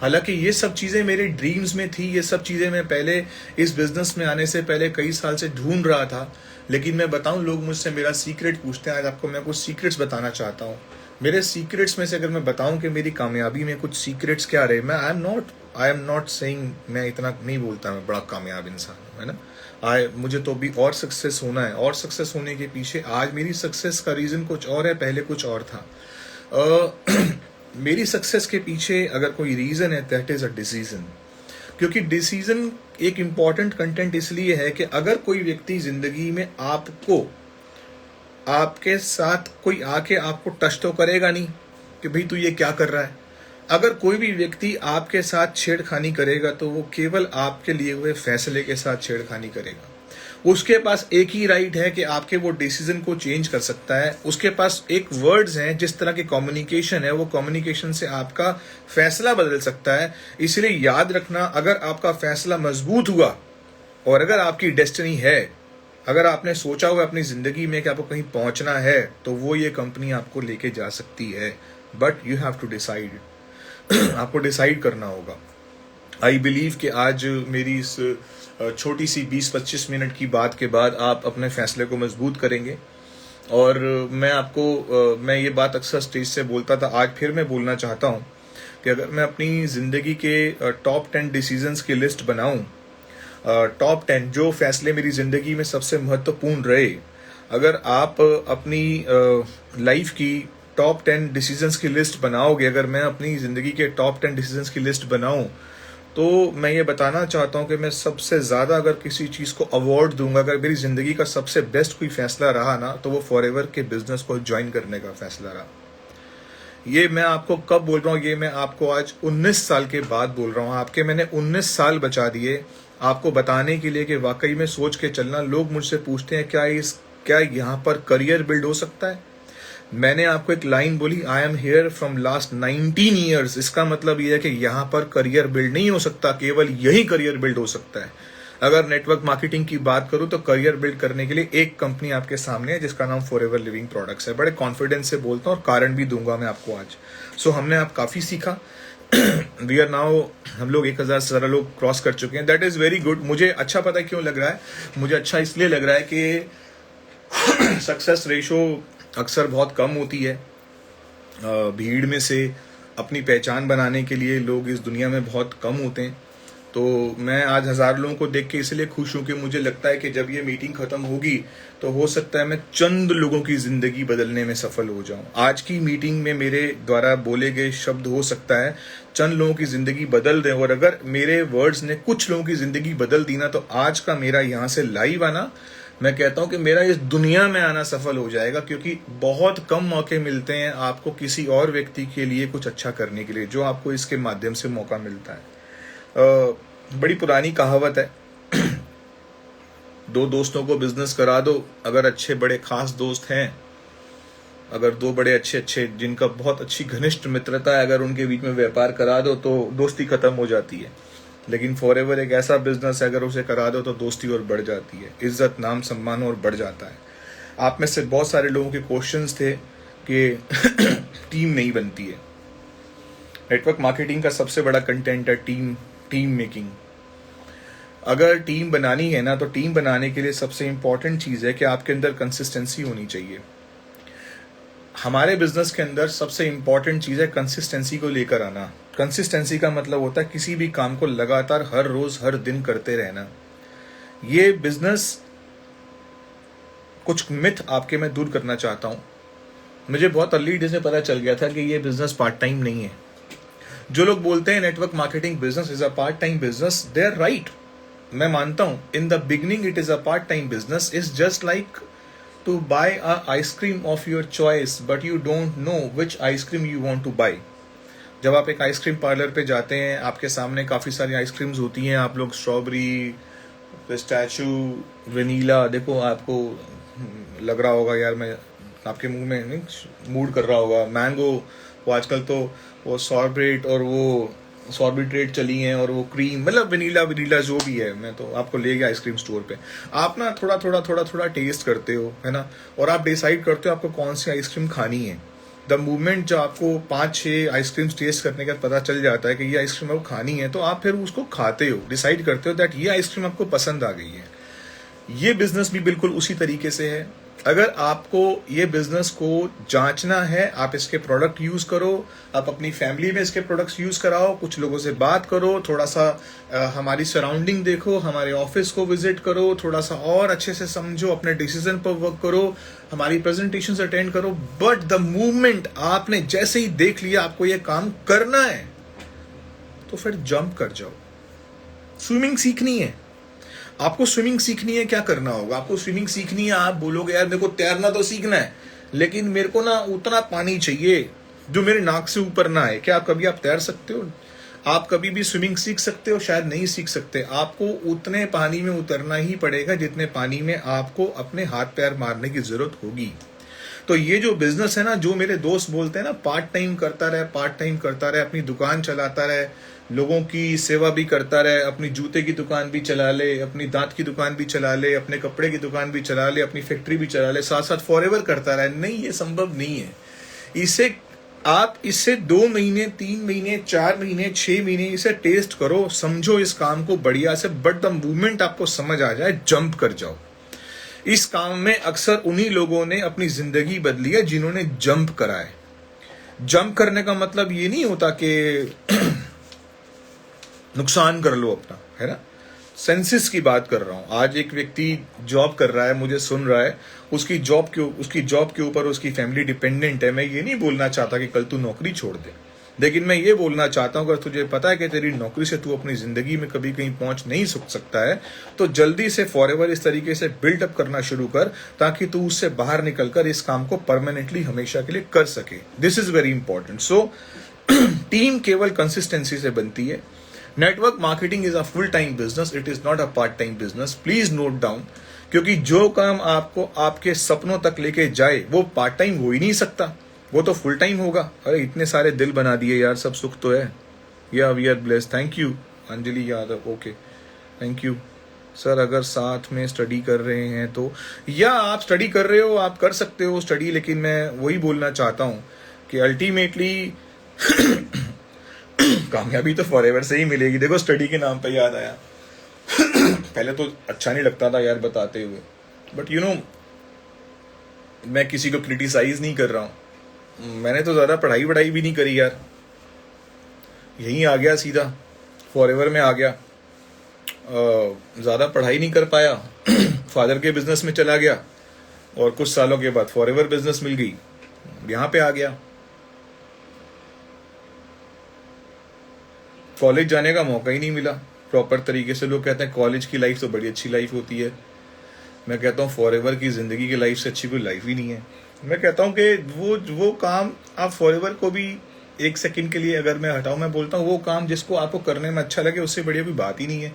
हालांकि ये सब चीज़ें मेरे ड्रीम्स में थी, ये सब चीज़ें मैं पहले इस बिज़नेस में आने से पहले कई साल से ढूंढ रहा था। लेकिन मैं बताऊं, लोग मुझसे मेरा सीक्रेट पूछते हैं। आज आपको मैं कुछ सीक्रेट्स बताना चाहता हूं। मेरे सीक्रेट्स में से अगर मैं बताऊं कि मेरी कामयाबी में कुछ सीक्रेट्स क्या रहे, मैं आई एम नॉट सेइंग, मैं इतना नहीं बोलता मैं बड़ा कामयाब इंसान हूं, है ना। मुझे तो भी और सक्सेस होना है, और सक्सेस होने के पीछे आज मेरी सक्सेस का रीज़न कुछ और है, पहले कुछ और था। मेरी सक्सेस के पीछे अगर कोई रीज़न है, दैट इज़ अ डिसीजन। क्योंकि डिसीजन एक इम्पॉर्टेंट कंटेंट इसलिए है कि अगर कोई व्यक्ति जिंदगी में आपके साथ कोई आके आपको टच तो करेगा नहीं कि भाई तू ये क्या कर रहा है। अगर कोई भी व्यक्ति आपके साथ छेड़खानी करेगा तो वो केवल आपके लिए हुए फैसले के साथ छेड़खानी करेगा। उसके पास एक ही राइट है कि आपके वो डिसीजन को चेंज कर सकता है। उसके पास एक वर्ड्स हैं, जिस तरह की कम्युनिकेशन है, वो कम्युनिकेशन से आपका फैसला बदल सकता है। इसलिए याद रखना, अगर आपका फैसला मजबूत हुआ और अगर आपकी डेस्टिनी है, अगर आपने सोचा हुआ अपनी जिंदगी में कि आपको कहीं पहुंचना है, तो वो ये कंपनी आपको लेके जा सकती है। But you have to decide, आपको डिसाइड करना होगा। आई बिलीव कि आज मेरी इस छोटी सी 20-25 मिनट की बात के बाद आप अपने फैसले को मजबूत करेंगे। और मैं ये बात अक्सर स्टेज से बोलता था, आज फिर मैं बोलना चाहता हूँ कि अगर मैं अपनी ज़िंदगी के टॉप 10 डिसीजंस की लिस्ट बनाऊँ, टॉप 10 जो फैसले मेरी ज़िंदगी में सबसे महत्वपूर्ण रहे, अगर आप अपनी लाइफ की टॉप 10 डिसीजंस की लिस्ट बनाओगे, अगर मैं अपनी ज़िंदगी के टॉप 10 डिसीजंस की लिस्ट बनाऊँ, तो मैं ये बताना चाहता हूँ कि मैं सबसे ज़्यादा अगर किसी चीज़ को अवार्ड दूंगा, अगर मेरी ज़िंदगी का सबसे बेस्ट कोई फैसला रहा ना, तो वो फॉरएवर के बिजनेस को ज्वाइन करने का फैसला रहा। ये मैं आपको कब बोल रहा हूँ, ये मैं आपको आज 19 साल के बाद बोल रहा हूँ। आपके मैंने 19 साल बचा दिए आपको बताने के लिए कि वाकई में सोच के चलना। लोग मुझसे पूछते हैं क्या यहाँ पर करियर बिल्ड हो सकता है। मैंने आपको एक लाइन बोली, I am here from last 19 years. इसका मतलब यह है कि यहाँ पर करियर बिल्ड नहीं हो सकता, केवल यही करियर बिल्ड हो सकता है। अगर नेटवर्क मार्केटिंग की बात करूं तो करियर बिल्ड करने के लिए एक कंपनी आपके सामने है, जिसका नाम फॉरएवर लिविंग प्रोडक्ट्स है। बड़े कॉन्फिडेंस से बोलता हूँ और कारण भी दूंगा मैं आपको आज। सो हमने आप काफ़ी सीखा। वी आर नाउ, हम लोग 1000 से ज़्यादा लोग क्रॉस कर चुके हैं। That is very good. मुझे अच्छा पता है क्यों लग रहा है, मुझे अच्छा इसलिए लग रहा है कि सक्सेस रेशो अक्सर बहुत कम होती है। भीड़ में से अपनी पहचान बनाने के लिए लोग इस दुनिया में बहुत कम होते हैं। तो मैं आज 1000 लोगों को देख के इसलिए खुश हूं कि मुझे लगता है कि जब ये मीटिंग खत्म होगी तो हो सकता है मैं चंद लोगों की जिंदगी बदलने में सफल हो जाऊं। आज की मीटिंग में मेरे द्वारा बोले गए शब्द हो सकता है चंद लोगों की जिंदगी बदल दें, और अगर मेरे वर्ड्स ने कुछ लोगों की जिंदगी बदल दी ना, तो आज का मेरा यहाँ से लाइव आना, मैं कहता हूं कि मेरा इस दुनिया में आना सफल हो जाएगा, क्योंकि बहुत कम मौके मिलते हैं आपको किसी और व्यक्ति के लिए कुछ अच्छा करने के लिए, जो आपको इसके माध्यम से मौका मिलता है। बड़ी पुरानी कहावत है, दो दोस्तों को बिजनेस करा दो, अगर अच्छे बड़े खास दोस्त हैं, अगर दो बड़े अच्छे जिनका बहुत अच्छी घनिष्ठ मित्रता है, अगर उनके बीच में व्यापार करा दो तो दोस्ती खत्म हो जाती है। लेकिन फॉरएवर एक ऐसा बिजनेस है, अगर उसे करा दो तो दोस्ती और बढ़ जाती है, इज्जत नाम सम्मान और बढ़ जाता है। आप में से बहुत सारे लोगों के क्वेश्चंस थे कि टीम नहीं बनती है। नेटवर्क मार्केटिंग का सबसे बड़ा कंटेंट है टीम मेकिंग। अगर टीम बनानी है ना, तो टीम बनाने के लिए सबसे इंपॉर्टेंट चीज है कि आपके अंदर कंसिस्टेंसी होनी चाहिए। हमारे बिजनेस के अंदर सबसे इंपॉर्टेंट चीज है कंसिस्टेंसी को लेकर आना। कंसिस्टेंसी का मतलब होता है किसी भी काम को लगातार हर रोज हर दिन करते रहना। ये बिजनेस, कुछ मिथ आपके मैं दूर करना चाहता हूं। मुझे बहुत अर्ली डेज में पता चल गया था कि ये बिजनेस पार्ट टाइम नहीं है। जो लोग बोलते हैं network marketing business is a part time business, they are right. मैं मानता हूं in the beginning it is a part time business. Is just like to buy a ice cream of your choice, but you don't know which ice cream you want to buy. जब आप एक आइसक्रीम पार्लर पे जाते हैं, आपके सामने काफी सारी आइसक्रीम्स होती हैं। आप लोग स्ट्रॉबेरी, पिस्ताचियो, वेनिला, देखो आपको लग रहा होगा यार मैं आपके मुंह में नहीं मूड कर रहा होगा, मैंगो, वो आजकल तो वो सॉर्बेट और वो सॉर्बिट्रेट चली हैं, और वो क्रीम, मतलब वनीला जो भी है। मैं तो आपको ले गया आइसक्रीम स्टोर पे, आप ना थोड़ा टेस्ट करते हो, है ना, और आप डिसाइड करते हो आपको कौन सी आइसक्रीम खानी है। द मूवमेंट जो आपको 5-6 आइसक्रीम टेस्ट करने का पता चल जाता है कि ये आइसक्रीम आपको खानी है, तो आप फिर उसको खाते हो, डिसाइड करते हो दैट ये आइसक्रीम आपको पसंद आ गई है। ये बिजनेस भी बिल्कुल उसी तरीके से है। अगर आपको ये बिजनेस को जांचना है, आप इसके प्रोडक्ट यूज करो, आप अपनी फैमिली में इसके प्रोडक्ट्स यूज कराओ, कुछ लोगों से बात करो, थोड़ा सा हमारी सराउंडिंग देखो, हमारे ऑफिस को विजिट करो, थोड़ा सा और अच्छे से समझो, अपने डिसीजन पर वर्क करो, हमारी प्रेजेंटेशंस अटेंड करो। बट द मूवमेंट आपने जैसे ही देख लिया आपको ये काम करना है, तो फिर जंप कर जाओ। स्विमिंग सीखनी है, आपको स्विमिंग सीखनी है, क्या करना होगा? आपको स्विमिंग सीखनी है, आप बोलोगे यार मेरे को तैरना तो सीखना है, लेकिन मेरे को ना उतना पानी चाहिए जो मेरे नाक से ऊपर ना आए। क्या आप कभी आप तैर सकते हो? आप कभी भी स्विमिंग सीख सकते हो? शायद नहीं सीख सकते। आपको उतने पानी में उतरना ही पड़ेगा जितने पानी में आपको अपने हाथ पैर मारने की जरूरत होगी। तो ये जो बिजनेस है ना, जो मेरे दोस्त बोलते हैं ना, पार्ट टाइम करता रहे, अपनी दुकान चलाता रहे, लोगों की सेवा भी करता रहे, अपनी जूते की दुकान भी चला ले, अपनी दांत की दुकान भी चला ले, अपने कपड़े की दुकान भी चला ले, अपनी फैक्ट्री भी चला ले, साथ साथ फॉरएवर करता रहे, नहीं, ये संभव नहीं है। इससे 2 महीने, 3 महीने, 4 महीने, 6 महीने इसे टेस्ट करो, समझो इस काम को बढ़िया से। बट द मूवमेंट आपको समझ आ जाए, जंप कर जाओ। इस काम में अक्सर उन्हीं लोगों ने अपनी जिंदगी बदली है जिन्होंने जंप करा है। जंप करने का मतलब ये नहीं होता कि नुकसान कर लो अपना, है ना। सेंसिस की बात कर रहा हूं। आज एक व्यक्ति जॉब कर रहा है, मुझे सुन रहा है, उसकी जॉब के ऊपर उसकी फैमिली डिपेंडेंट है। मैं ये नहीं बोलना चाहता कि कल तू नौकरी छोड़ दे, लेकिन मैं ये बोलना चाहता हूं अगर तुझे पता है कि तेरी नौकरी से तू अपनी जिंदगी में कभी कहीं पहुंच नहीं सकता है, तो जल्दी से फॉरएवर इस तरीके से बिल्डअप करना शुरू कर, ताकि तू उससे बाहर निकलकर इस काम को परमानेंटली हमेशा के लिए कर सके। This is very important. So team केवल कंसिस्टेंसी से बनती है। Network marketing is a full time business, it is not a part time business. Please note down, क्योंकि जो काम आपको आपके सपनों तक लेके जाए वो पार्ट टाइम हो ही नहीं सकता, वो तो फुल टाइम होगा। अरे इतने सारे दिल बना दिए यार, सब सुख तो है। या we are blessed. Thank you Anjali Yadav. Okay, thank you sir. अगर साथ में स्टडी कर रहे हैं तो, या आप स्टडी कर रहे हो, आप कर सकते हो स्टडी, लेकिन मैं वही बोलना चाहता हूं कि अल्टीमेटली कामयाबी तो फॉरएवर से ही मिलेगी। देखो स्टडी के नाम पे याद आया पहले तो अच्छा नहीं लगता था यार बताते हुए, बट यू नो मैं किसी को क्रिटिसाइज नहीं कर रहा हूं। मैंने तो ज्यादा पढ़ाई वढ़ाई भी नहीं करी यार, यहीं आ गया, सीधा फॉरएवर में आ गया। ज़्यादा पढ़ाई नहीं कर पाया, फादर के बिजनेस में चला गया और कुछ सालों के बाद फॉरएवर बिजनेस मिल गई, यहाँ पे आ गया। कॉलेज जाने का मौका ही नहीं मिला प्रॉपर तरीके से। लोग कहते हैं कॉलेज की लाइफ तो बड़ी अच्छी लाइफ होती है, मैं कहता हूँ फॉरएवर की ज़िंदगी की लाइफ से अच्छी कोई लाइफ ही नहीं है। मैं कहता हूँ कि वो काम आप फॉरएवर को भी एक सेकंड के लिए अगर मैं हटाऊँ, मैं बोलता हूँ वो काम जिसको आपको करने में अच्छा लगे, उससे बढ़िया कोई बात ही नहीं है,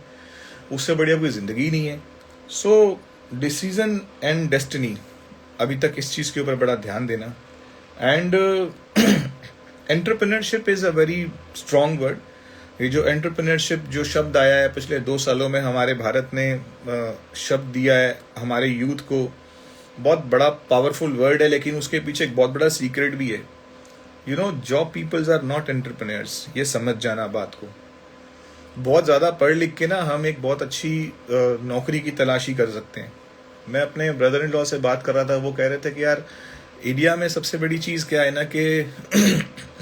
उससे बढ़िया कोई ज़िंदगी ही नहीं है। सो डिसीजन एंड डेस्टिनी, अभी तक इस चीज़ के ऊपर बड़ा ध्यान देना। And entrepreneurship is a very strong word. ये जो एंटरप्रेन्योरशिप जो शब्द आया है पिछले 2 सालों में, हमारे भारत ने शब्द दिया है हमारे यूथ को, बहुत बड़ा पावरफुल वर्ड है, लेकिन उसके पीछे एक बहुत बड़ा सीक्रेट भी है। You know, job peoples are not entrepreneurs, ये समझ जाना बात को। बहुत ज़्यादा पढ़ लिख के ना हम एक बहुत अच्छी नौकरी की तलाशी कर सकते हैं। मैं अपने ब्रदर इन लॉ से बात कर रहा था, वो कह रहे थे कि यार इंडिया में सबसे बड़ी चीज़ क्या है ना कि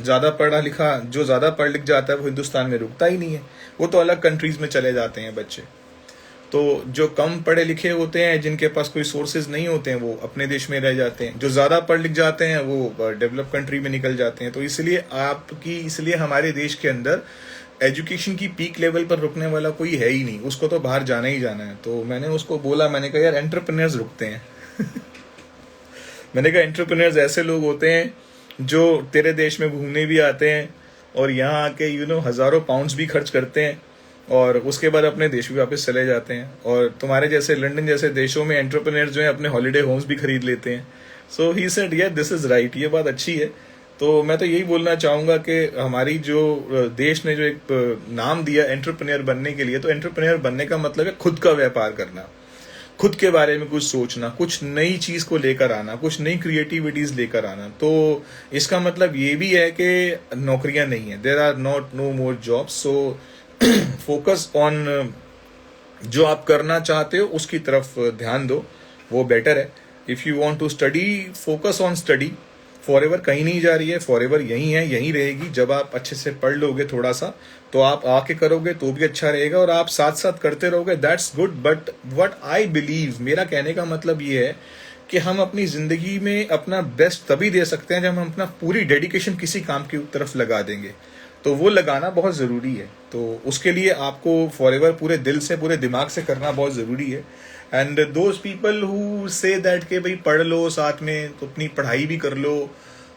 ज़्यादा पढ़ा लिखा, जो ज़्यादा पढ़ लिख जाता है वो हिंदुस्तान में रुकता ही नहीं है, वो तो अलग कंट्रीज़ में चले जाते हैं बच्चे। तो जो कम पढ़े लिखे होते हैं, जिनके पास कोई सोर्सेज नहीं होते हैं, वो अपने देश में रह जाते हैं। जो ज़्यादा पढ़ लिख जाते हैं वो डेवलप कंट्री में निकल जाते हैं। तो इसलिए हमारे देश के अंदर एजुकेशन की पीक लेवल पर रुकने वाला कोई है ही नहीं, उसको तो बाहर जाना ही जाना है। तो मैंने उसको बोला, मैंने कहा यार एंटरप्रेन्योर्स रुकते हैं मैंने कहा एंटरप्रेन्योर्स ऐसे लोग होते हैं जो तेरे देश में घूमने भी आते हैं और यहाँ आके हज़ारों पाउंड्स भी खर्च करते हैं और उसके बाद अपने देश भी वापस चले जाते हैं। और तुम्हारे जैसे लंदन जैसे देशों में एंटरप्रेन्योर्स जो हैं अपने हॉलीडे होम्स भी खरीद लेते हैं। सो ही सेड या दिस इज राइट, ये बात अच्छी है। तो मैं तो यही बोलना चाहूँगा कि हमारी जो देश ने जो एक नाम दिया एंटरप्रेन्योर बनने के लिए, तो एंटरप्रेन्योर बनने का मतलब है खुद का व्यापार करना, खुद के बारे में कुछ सोचना, कुछ नई चीज को लेकर आना, कुछ नई क्रिएटिविटीज लेकर आना। तो इसका मतलब ये भी है कि नौकरियां नहीं है, there are no more jobs. So focus on जो आप करना चाहते हो उसकी तरफ ध्यान दो, वो बेटर है। If you want to study, focus on study. Forever कहीं नहीं जा रही है, फॉरएवर यहीं है, यहीं रहेगी। जब आप अच्छे से पढ़ लोगे थोड़ा सा, तो आप आके करोगे तो भी अच्छा रहेगा, और आप साथ साथ करते रहोगे, that's good. But what I believe, मेरा कहने का मतलब ये है कि हम अपनी जिंदगी में अपना बेस्ट तभी दे सकते हैं जब हम अपना पूरी डेडिकेशन किसी काम की तरफ लगा देंगे। तो वो लगाना बहुत ज़रूरी है। तो उसके लिए आपको फॉरएवर पूरे दिल से, पूरे दिमाग से करना बहुत ज़रूरी है। And those people who say that के भाई पढ़ लो साथ में, तो अपनी पढ़ाई भी कर लो,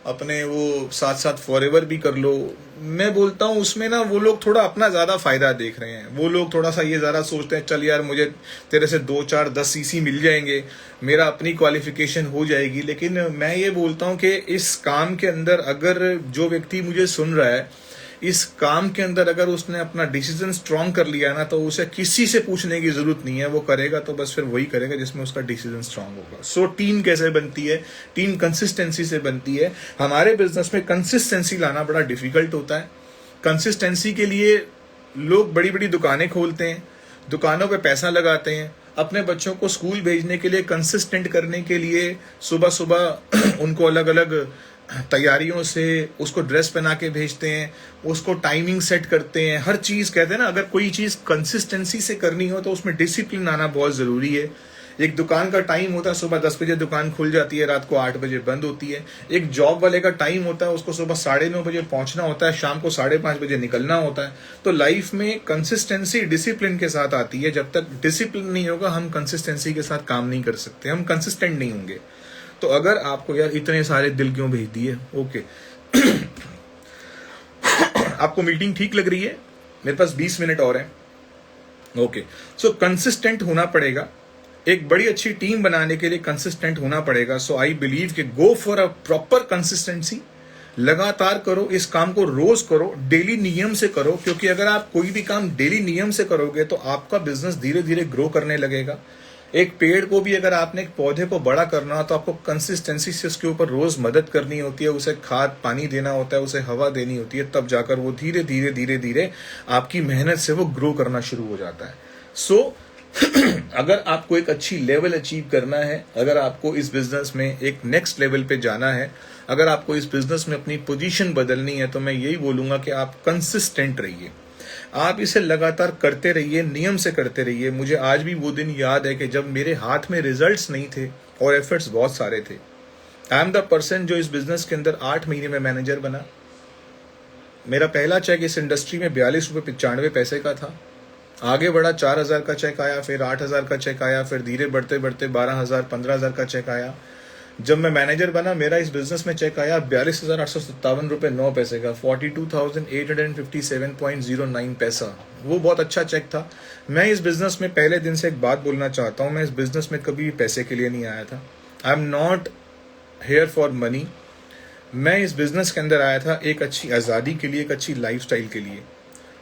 अपने वो साथ साथ फॉरएवर भी कर लो, मैं बोलता हूँ उसमें ना वो लोग थोड़ा अपना ज़्यादा फ़ायदा देख रहे हैं। वो लोग थोड़ा सा ये ज़्यादा सोचते हैं चल यार मुझे तेरे से 2 4 10 सीसी मिल जाएंगे, मेरा अपनी क्वालिफिकेशन हो जाएगी। लेकिन मैं ये बोलता हूँ कि इस काम के अंदर अगर जो व्यक्ति मुझे सुन रहा है, इस काम के अंदर अगर उसने अपना डिसीजन स्ट्रांग कर लिया ना, तो उसे किसी से पूछने की जरूरत नहीं है, वो करेगा तो बस फिर वही करेगा जिसमें उसका डिसीजन स्ट्रांग होगा। सो टीम कैसे बनती है? टीम कंसिस्टेंसी से बनती है। हमारे बिजनेस में कंसिस्टेंसी लाना बड़ा डिफिकल्ट होता है। कंसिस्टेंसी के लिए लोग बड़ी बड़ी दुकानें खोलते हैं, दुकानों पे पैसा लगाते हैं, अपने बच्चों को स्कूल भेजने के लिए, कंसिस्टेंट करने के लिए सुबह सुबह उनको अलग अलग तैयारियों से उसको ड्रेस पहना के भेजते हैं, उसको टाइमिंग सेट करते हैं। हर चीज़ कहते हैं ना, अगर कोई चीज़ कंसिस्टेंसी से करनी हो तो उसमें डिसिप्लिन आना बहुत ज़रूरी है। एक दुकान का टाइम होता है, सुबह 10 बजे दुकान खुल जाती है, रात को 8 बजे बंद होती है। एक जॉब वाले का टाइम होता है, उसको सुबह 9:30 बजे पहुंचना होता है, शाम को 5:30 बजे निकलना होता है। तो लाइफ में कंसिस्टेंसी डिसिप्लिन के साथ आती है। जब तक डिसिप्लिन नहीं होगा, हम कंसिस्टेंसी के साथ काम नहीं कर सकते, हम कंसिस्टेंट नहीं होंगे। तो अगर आपको यार इतने सारे दिल क्यों भेज दिए, ओके आपको मीटिंग ठीक लग रही है, मेरे पास 20 मिनट और है, ओके। सो कंसिस्टेंट होना पड़ेगा। एक बड़ी अच्छी टीम बनाने के लिए कंसिस्टेंट होना पड़ेगा। सो आई बिलीव कि गो फॉर अ प्रॉपर कंसिस्टेंसी। लगातार करो, इस काम को रोज करो, डेली नियम से करो, क्योंकि अगर आप कोई भी काम डेली नियम से करोगे तो आपका बिजनेस धीरे धीरे ग्रो करने लगेगा। एक पेड़ को भी अगर आपने एक पौधे को बड़ा करना हो तो आपको कंसिस्टेंसी से उसके ऊपर रोज मदद करनी होती है, उसे खाद पानी देना होता है, उसे हवा देनी होती है, तब जाकर वो धीरे धीरे धीरे धीरे आपकी मेहनत से वो ग्रो करना शुरू हो जाता है। सो अगर आपको एक अच्छी लेवल अचीव करना है, अगर आपको इस बिजनेस में एक नेक्स्ट लेवल पे जाना है, अगर आपको इस बिजनेस में अपनी पोजीशन बदलनी है, तो मैं यही बोलूंगा कि आप कंसिस्टेंट रहिए। आप इसे लगातार करते रहिए, नियम से करते रहिए। मुझे आज भी वो दिन याद है कि जब मेरे हाथ में रिजल्ट्स नहीं थे और एफर्ट्स बहुत सारे थे। आई एम द पर्सन जो इस बिजनेस के अंदर 8 महीने में मैनेजर बना। मेरा पहला चेक इस इंडस्ट्री में 42 रुपये 95 पैसे का था। आगे बढ़ा, 4,000 का चेक आया, फिर 8,000 का चेक आया, फिर धीरे बढ़ते बढ़ते 12,000 15,000 का चेक आया। जब मैं मैनेजर बना, मेरा इस बिजनेस में चेक आया 42,857 रुपये 9 पैसे का, 42,857.09 पैसा। वो बहुत अच्छा चेक था। मैं इस बिजनेस में पहले दिन से एक बात बोलना चाहता हूँ, मैं इस बिजनेस में कभी भी पैसे के लिए नहीं आया था। I am not here for money. मैं इस बिजनेस के अंदर आया था एक अच्छी आज़ादी के लिए, एक अच्छी लाइफस्टाइल के लिए।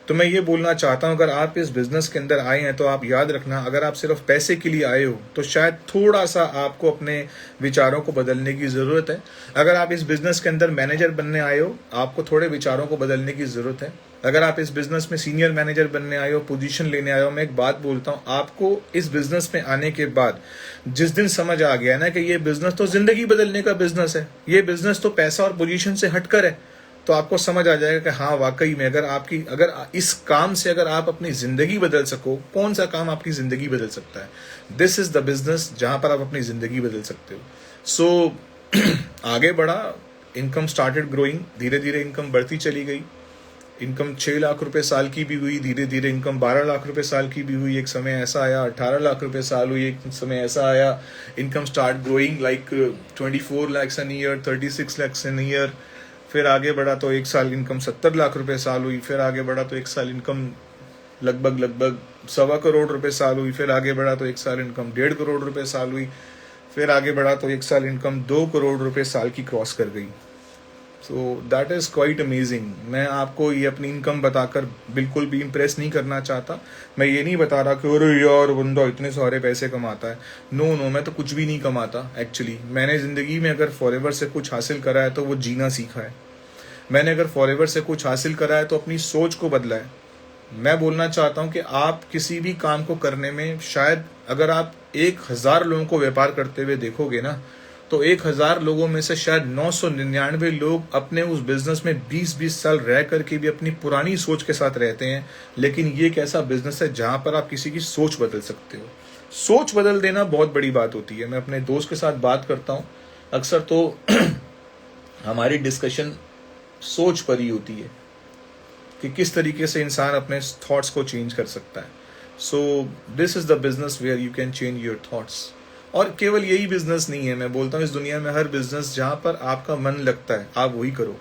तो मैं ये बोलना चाहता हूं, अगर आप इस बिजनेस के अंदर आए हैं तो आप याद रखना, अगर आप सिर्फ पैसे के लिए आए हो तो शायद थोड़ा सा आपको अपने विचारों को बदलने की ज़रूरत है। अगर आप इस बिजनेस के अंदर मैनेजर बनने आए हो, आपको थोड़े विचारों को बदलने की ज़रूरत है। अगर आप इस बिजनेस में सीनियर मैनेजर बनने आए हो, पोजीशन लेने आए हो, मैं एक बात बोलता हूँ, आपको इस बिजनेस में आने के बाद जिस दिन समझ आ गया ना कि ये बिजनेस तो जिंदगी बदलने का बिजनेस है, ये बिजनेस तो पैसा और पोजीशन से हटकर है, तो आपको समझ आ जाएगा कि हाँ वाकई में अगर इस काम से अगर आप अपनी जिंदगी बदल सको, कौन सा काम आपकी जिंदगी बदल सकता है। दिस इज द बिजनेस जहां पर आप अपनी जिंदगी बदल सकते हो। सो आगे बढ़ा, इनकम स्टार्टेड ग्रोइंग, धीरे धीरे इनकम बढ़ती चली गई। इनकम 6 लाख रुपए साल की भी हुई, धीरे धीरे इनकम 12 लाख रुपए साल की भी हुई। एक समय ऐसा आया 18 लाख रुपए साल हुई, एक समय ऐसा आया income start growing like 24 lakhs an year, 36 lakhs an year. फिर आगे बढ़ा तो एक साल इनकम 70 लाख रुपए साल हुई। फिर आगे बढ़ा तो एक साल इनकम लगभग 1.25 करोड़ रुपए साल हुई। फिर आगे बढ़ा तो एक साल इनकम 1.5 करोड़ रुपए साल हुई। फिर आगे बढ़ा तो एक साल इनकम 2 करोड़ रुपए साल की क्रॉस कर गई। So that is quite amazing. मैं आपको ये अपनी इनकम बताकर बिल्कुल भी इम्प्रेस नहीं करना चाहता। मैं ये नहीं बता रहा कि अरे यार बंदा इतने सारे पैसे कमाता है। नो, मैं तो कुछ भी नहीं कमाता। एक्चुअली मैंने ज़िंदगी में अगर फॉरएवर से कुछ हासिल करा है तो वो जीना सीखा है। मैंने अगर फॉरएवर से कुछ हासिल करा है तो अपनी सोच को बदला है। मैं बोलना चाहता हूँ कि आप किसी भी काम को करने में, शायद अगर आप 1,000 लोगों को व्यापार करते हुए देखोगे ना, तो 1,000 लोगों में से शायद 999 लोग अपने उस बिजनेस में 20-20 साल रह करके भी अपनी पुरानी सोच के साथ रहते हैं। लेकिन ये एक ऐसा बिजनेस है जहां पर आप किसी की सोच बदल सकते हो। सोच बदल देना बहुत बड़ी बात होती है। मैं अपने दोस्त के साथ बात करता हूँ अक्सर, तो हमारी डिस्कशन सोच पर ही होती है कि किस तरीके से इंसान अपने थॉट्स को चेंज कर सकता है। So this is the business where you can change your thoughts. और केवल यही बिजनेस नहीं है, मैं बोलता हूँ इस दुनिया में हर बिजनेस जहाँ पर आपका मन लगता है आप वही करो।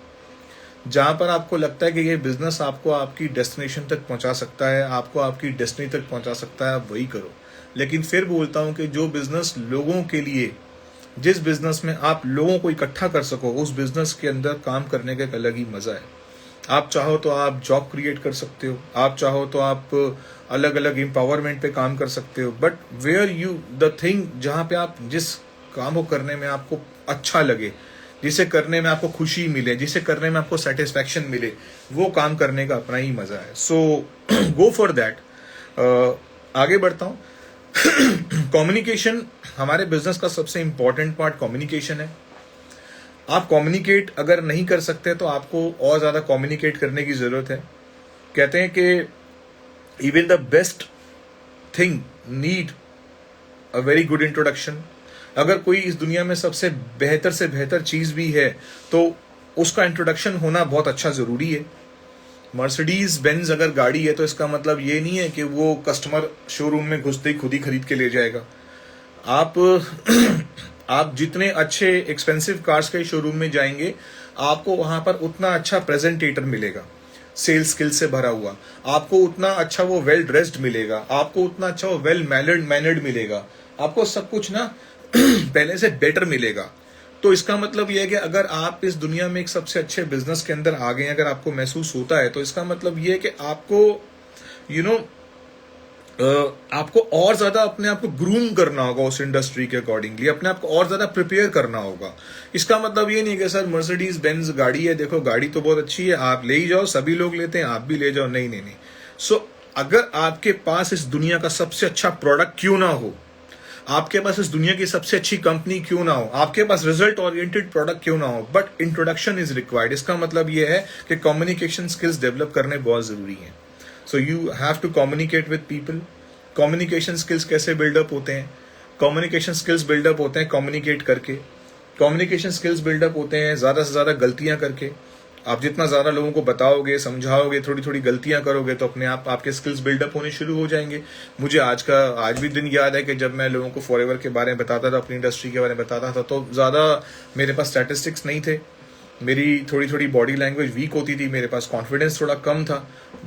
जहाँ पर आपको लगता है कि ये बिजनेस आपको आपकी डेस्टिनेशन तक पहुँचा सकता है, आपको आपकी डेस्टिनी तक पहुँचा सकता है, आप वही करो। लेकिन फिर बोलता हूँ कि जो बिजनेस लोगों के लिए, जिस बिजनेस में आप लोगों को इकट्ठा कर सको, उस बिजनेस के अंदर काम करने का एक अलग ही मजा है। आप चाहो तो आप जॉब क्रिएट कर सकते हो, आप चाहो तो आप अलग अलग एम्पावरमेंट पे काम कर सकते हो, but where you the thing, जहाँ पे आप जिस काम को करने में आपको अच्छा लगे, जिसे करने में आपको खुशी मिले, जिसे करने में आपको सेटिस्फैक्शन मिले, वो काम करने का अपना ही मजा है। सो गो फॉर दैट। आगे बढ़ता हूँ। कम्युनिकेशन हमारे बिजनेस का सबसे इंपॉर्टेंट पार्ट कम्युनिकेशन है। आप कम्युनिकेट अगर नहीं कर सकते तो आपको और ज़्यादा कम्युनिकेट करने की ज़रूरत है। कहते हैं कि even the best thing need a very good introduction. अगर कोई इस दुनिया में सबसे बेहतर चीज़ भी है तो उसका इंट्रोडक्शन होना बहुत अच्छा ज़रूरी है। मर्सिडीज बेंज अगर गाड़ी है तो इसका मतलब ये नहीं है कि वो कस्टमर शोरूम में घुसते ही खुद ही खरीद के ले जाएगा। आप जितने अच्छे एक्सपेंसिव कार्स के शोरूम में जाएंगे, आपको वहां पर उतना अच्छा प्रेजेंटेटर मिलेगा, सेल्स स्किल से भरा हुआ। आपको उतना अच्छा वो वेल ड्रेस्ड मिलेगा, आपको उतना अच्छा वो वेल मैनर्ड मिलेगा, आपको सब कुछ ना पहले से बेटर मिलेगा। तो इसका मतलब यह है कि अगर आप इस दुनिया में एक सबसे अच्छे बिजनेस के अंदर आ गए, अगर आपको महसूस होता है, तो इसका मतलब यह है कि आपको आपको और ज्यादा अपने आप को ग्रूम करना होगा उस इंडस्ट्री के अकॉर्डिंगली, अपने आप को और ज्यादा प्रिपेयर करना होगा। इसका मतलब ये नहीं कि सर मर्सिडीज बेंज गाड़ी है, देखो गाड़ी तो बहुत अच्छी है, आप ले ही जाओ, सभी लोग लेते हैं, आप भी ले जाओ। नहीं। सो अगर आपके पास इस दुनिया का सबसे अच्छा प्रोडक्ट क्यों ना हो, आपके पास इस दुनिया की सबसे अच्छी कंपनी क्यों ना हो, आपके पास रिजल्ट ओरिएंटेड प्रोडक्ट क्यों ना हो, बट इंट्रोडक्शन इज रिक्वायर्ड। इसका मतलब यह है कि कम्युनिकेशन स्किल्स डेवलप करने बहुत जरूरी है। So you have to communicate with people. Communication skills कैसे बिल्डअप होते हैं? कम्युनिकेशन स्किल्स बिल्डअप होते हैं कम्युनिकेट करके. कम्युनिकेशन स्किल्स बिल्डअप होते हैं ज़्यादा से ज़्यादा गलतियां करके. आप जितना ज़्यादा लोगों को बताओगे, समझाओगे, थोड़ी थोड़ी गलतियां करोगे, तो अपने आप आपके स्किल्स बिल्डअप होने शुरू हो जाएंगे. मुझे आज भी दिन याद है कि जब मैं लोगों को फॉरएवर के बारे में बताता था, अपनी इंडस्ट्री के बारे में बताता था, तो ज़्यादा मेरे पास स्टैटिस्टिक्स नहीं थे. मेरी थोड़ी थोड़ी बॉडी लैंग्वेज वीक होती थी, मेरे पास कॉन्फिडेंस थोड़ा कम था.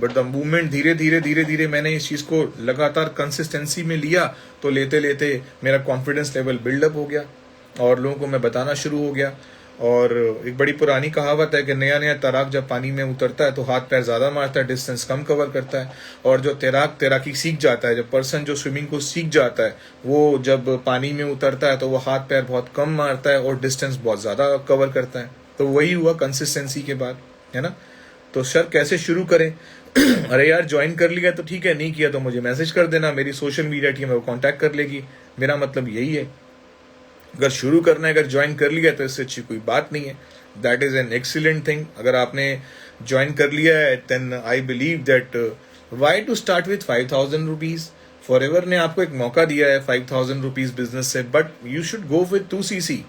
बट द मूवमेंट धीरे धीरे मैंने इस चीज़ को लगातार कंसिस्टेंसी में लिया, तो लेते लेते मेरा कॉन्फिडेंस लेवल बिल्डअप हो गया और लोगों को मैं बताना शुरू हो गया. और एक बड़ी पुरानी कहावत है कि नया नया तैराक जब पानी में उतरता है तो हाथ पैर ज़्यादा मारता है, डिस्टेंस कम कवर करता है. और जो तैराकी सीख जाता है, जब पर्सन जो स्विमिंग को सीख जाता है, वो जब पानी में उतरता है तो वो हाथ पैर बहुत कम मारता है और डिस्टेंस बहुत ज़्यादा कवर करता है. तो वही हुआ कंसिस्टेंसी के बाद, है ना. तो सर कैसे शुरू करें? अरे यार ज्वाइन कर लिया तो ठीक है, नहीं किया तो मुझे मैसेज कर देना, मेरी सोशल मीडिया टीम है वो कांटेक्ट कर लेगी. मेरा मतलब यही है, अगर शुरू करना है, अगर ज्वाइन कर लिया तो इससे अच्छी कोई बात नहीं है. That is an excellent thing. अगर आपने ज्वाइन कर लिया है then I believe that why to start with 5,000 rupees. Forever ने आपको एक मौका दिया है 5,000 रुपीज बिजनेस से, but you should go with 2cc.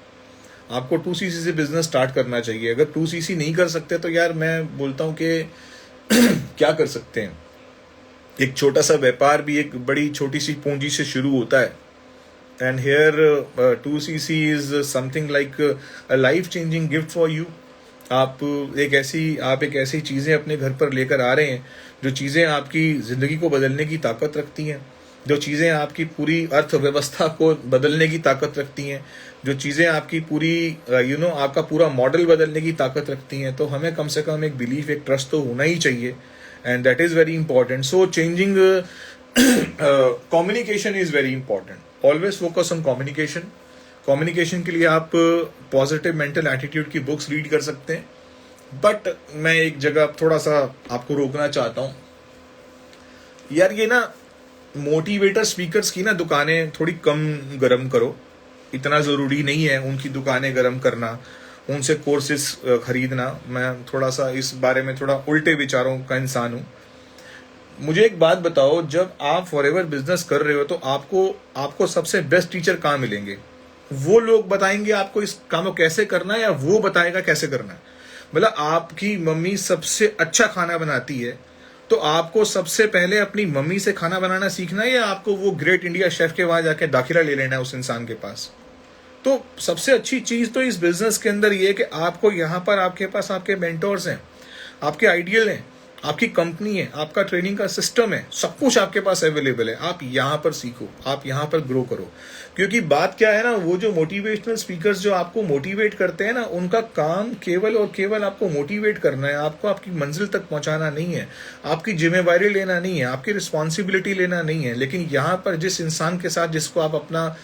आपको 2cc से बिजनेस स्टार्ट करना चाहिए. अगर 2cc नहीं कर सकते तो यार मैं बोलता हूँ कि क्या कर सकते हैं. एक छोटा सा व्यापार भी एक बड़ी छोटी सी पूंजी से शुरू होता है. And here 2cc is something like a life changing gift for you. आप एक ऐसी चीज़ें अपने घर पर लेकर आ रहे हैं जो चीज़ें आपकी ज़िंदगी को बदलने की ताकत रखती हैं, जो चीज़ें आपकी पूरी अर्थव्यवस्था को बदलने की ताकत रखती हैं, जो चीज़ें आपकी पूरी आपका पूरा मॉडल बदलने की ताकत रखती हैं. तो हमें कम से कम एक बिलीफ, एक ट्रस्ट तो होना ही चाहिए, and that is very important. So changing communication is very important. Always focus on communication. Communication के लिए आप पॉजिटिव मेंटल एटीट्यूड की बुक्स रीड कर सकते हैं. बट मैं एक जगह थोड़ा सा आपको रोकना चाहता हूँ. यार ये ना मोटिवेटर स्पीकर्स की ना दुकानें थोड़ी कम गरम करो. इतना ज़रूरी नहीं है उनकी दुकानें गरम करना, उनसे कोर्सेज खरीदना. मैं थोड़ा सा इस बारे में थोड़ा उल्टे विचारों का इंसान हूँ. मुझे एक बात बताओ, जब आप फॉरएवर बिजनेस कर रहे हो तो आपको सबसे बेस्ट टीचर कहाँ मिलेंगे? वो लोग बताएंगे आपको इस काम को कैसे करना है, या वो बताएगा कैसे करना है? मतलब आपकी मम्मी सबसे अच्छा खाना बनाती है तो आपको सबसे पहले अपनी मम्मी से खाना बनाना सीखना है, या आपको वो ग्रेट इंडिया शेफ के वहां जाके दाखिला ले लेना है उस इंसान के पास? तो सबसे अच्छी चीज तो इस बिजनेस के अंदर ये है कि आपको यहाँ पर आपके पास आपके मेंटोर्स हैं, आपके आइडियल हैं, आपकी कंपनी है, आपका ट्रेनिंग का सिस्टम है, सब कुछ आपके पास अवेलेबल है. आप यहाँ पर सीखो, आप यहाँ पर ग्रो करो. क्योंकि बात क्या है ना, वो जो मोटिवेशनल स्पीकर्स जो आपको मोटिवेट करते हैं ना, उनका काम केवल और केवल आपको मोटिवेट करना है. आपको आपकी मंजिल तक पहुंचाना नहीं है, आपकी जिम्मेवारी लेना नहीं है, आपकी रिस्पॉन्सिबिलिटी लेना नहीं है. लेकिन यहाँ पर जिस इंसान के साथ जिसको आप अपना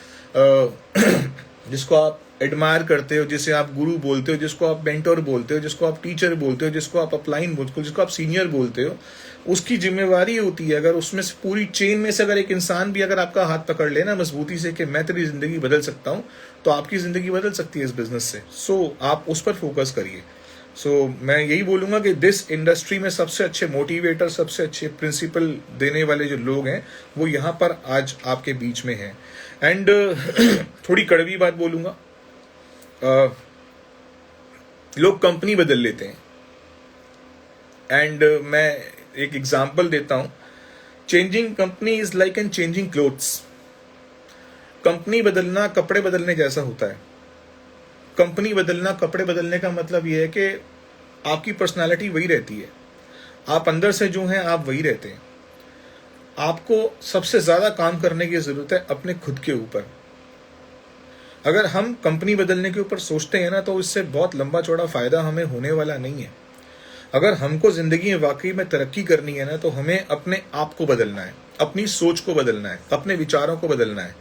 जिसको आप एडमायर करते हो, जिसे आप गुरु बोलते हो, जिसको आप मेंटर बोलते हो, जिसको आप टीचर बोलते हो, जिसको आप अपलाइन बोलते हो, जिसको आप सीनियर बोलते हो, उसकी जिम्मेवारी होती है. अगर उसमें से पूरी चेन में से अगर एक इंसान भी अगर आपका हाथ पकड़ लेना मजबूती से कि मैं तेरी जिंदगी बदल सकता हूँ, तो आपकी जिंदगी बदल सकती है इस बिजनेस से. सो आप उस पर फोकस करिए. सो मैं यही बोलूंगा कि दिस इंडस्ट्री में सबसे अच्छे मोटिवेटर, सबसे अच्छे प्रिंसिपल देने वाले जो लोग हैं वो यहाँ पर आज आपके बीच में हैं. एंड थोड़ी कड़वी बात बोलूंगा, लोग कंपनी बदल लेते हैं. एंड मैं एक एग्जांपल देता हूं. Changing company is like an changing clothes. Company बदलना कपड़े बदलने जैसा होता है. कंपनी बदलना, कपड़े बदलने का मतलब यह है कि आपकी पर्सनालिटी वही रहती है, आप अंदर से जो हैं आप वही रहते हैं. आपको सबसे ज्यादा काम करने की जरूरत है अपने खुद के ऊपर. अगर हम कंपनी बदलने के ऊपर सोचते हैं ना, तो इससे बहुत लंबा चौड़ा फायदा हमें होने वाला नहीं है. अगर हमको जिंदगी में वाकई में तरक्की करनी है ना, तो हमें अपने आप को बदलना है, अपनी सोच को बदलना है, अपने विचारों को बदलना है.